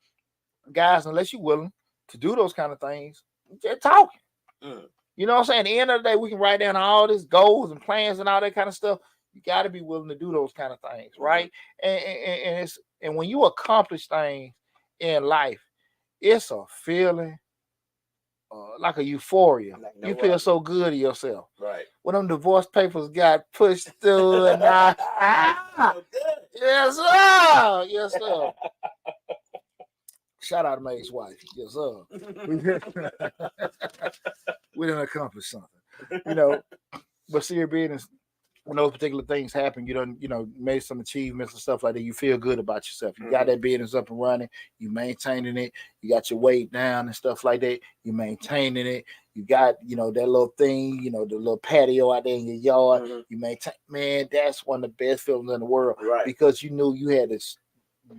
Guys, unless you're willing to do those kind of things, just talking. Mm. You know what I'm saying? At the end of the day, we can write down all these goals and plans and all that kind of stuff. You got to be willing to do those kind of things, right? And when you accomplish things in life, it's a feeling like a euphoria. You feel so good of yourself. Right. When them divorce papers got pushed through and yes, sir. Yes, sir. Shout out to my ex-wife. Yes, sir. We done accomplished something. You know, but see your business. When those particular things happen, you done, made some achievements and stuff like that. You feel good about yourself. You got that business up and running. You maintaining it. You got your weight down and stuff like that. You maintaining it. You got, that little thing, the little patio out there in your yard. Mm-hmm. You maintain, man, that's one of the best feelings in the world. Right. Because you knew you had to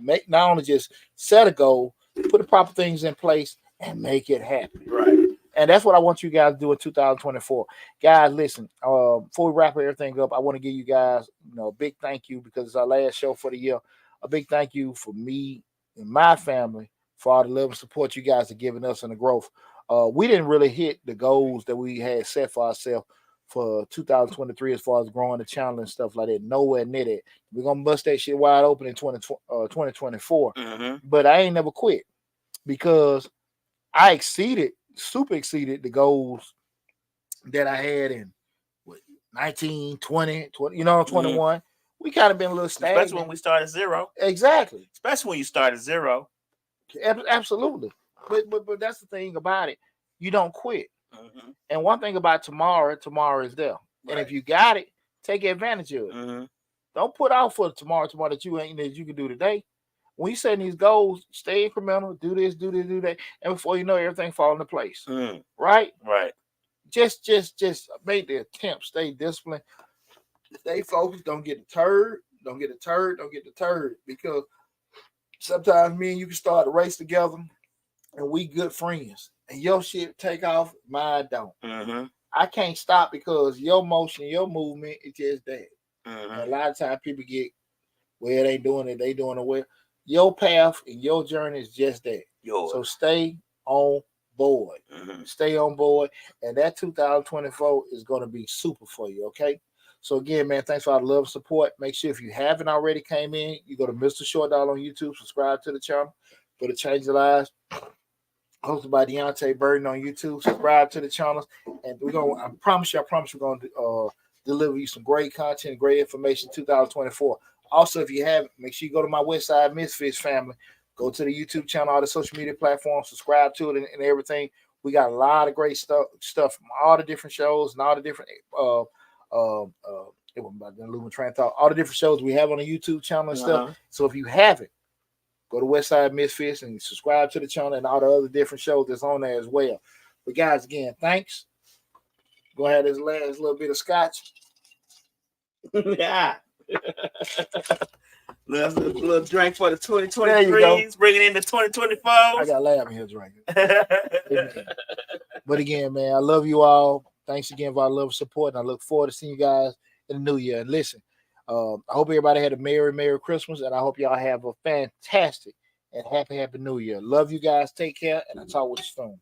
make, not only just set a goal, put the proper things in place and make it happen. Right. And that's what I want you guys to do in 2024. Guys, listen, before we wrap everything up, I want to give you guys, a big thank you because it's our last show for the year. A big thank you for me and my family for all the love and support you guys are giving us and the growth. We didn't really hit the goals that we had set for ourselves for 2023 as far as growing the channel and stuff like that. Nowhere near that. We're going to bust that shit wide open in 2024. Mm-hmm. But I ain't never quit because I super exceeded the goals that I had in 19, 20, 21. Mm-hmm. We kind of been a little stagnant. Especially when we started zero. Exactly. Especially when you started zero. Absolutely. But that's the thing about it. You don't quit. Mm-hmm. And one thing about tomorrow is there. Right. And if you got it, take advantage of it. Mm-hmm. Don't put out for tomorrow that you can do today. When you set these goals, stay incremental, do this, do that, and before you know, everything fall into place. Mm. Right? Right. Just make the attempt, stay disciplined, stay focused, don't get deterred, because sometimes me and you can start a race together and we good friends. And your shit take off, mine don't. Mm-hmm. I can't stop because your motion, your movement, it's just that. Mm-hmm. And a lot of times people get, well, they doing it well. Your path and your journey is just that. So stay on board. Mm-hmm. Stay on board. And that 2024 is going to be super for you, okay? So again, man, thanks for all the love and support. Make sure if you haven't already came in, you go to Mr. Short Dollar on YouTube, subscribe to the channel for the Change Your Lives. Hosted by Deontay Burden on YouTube. Subscribe to the channel. And I promise you, we're going to deliver you some great content, great information in 2024. Also, if you haven't, make sure you go to my Westside Misfits family. Go to the YouTube channel, all the social media platforms, subscribe to it and everything. We got a lot of great stuff from all the different shows and all the different all the different shows we have on the YouTube channel and stuff. So if you haven't, go to Westside Misfits and subscribe to the channel and all the other different shows that's on there as well. But guys, again, thanks. Go ahead, this last little bit of scotch. Yeah. little drink for the 2023s, bringing in the 2024s. I got lab in here drinking. But again, man, I love you all. Thanks again for our love and support, and I look forward to seeing you guys in the new year. And listen, I hope everybody had a Merry Christmas, and I hope y'all have a fantastic and Happy New Year. Love you guys. Take care, and I'll talk with you soon.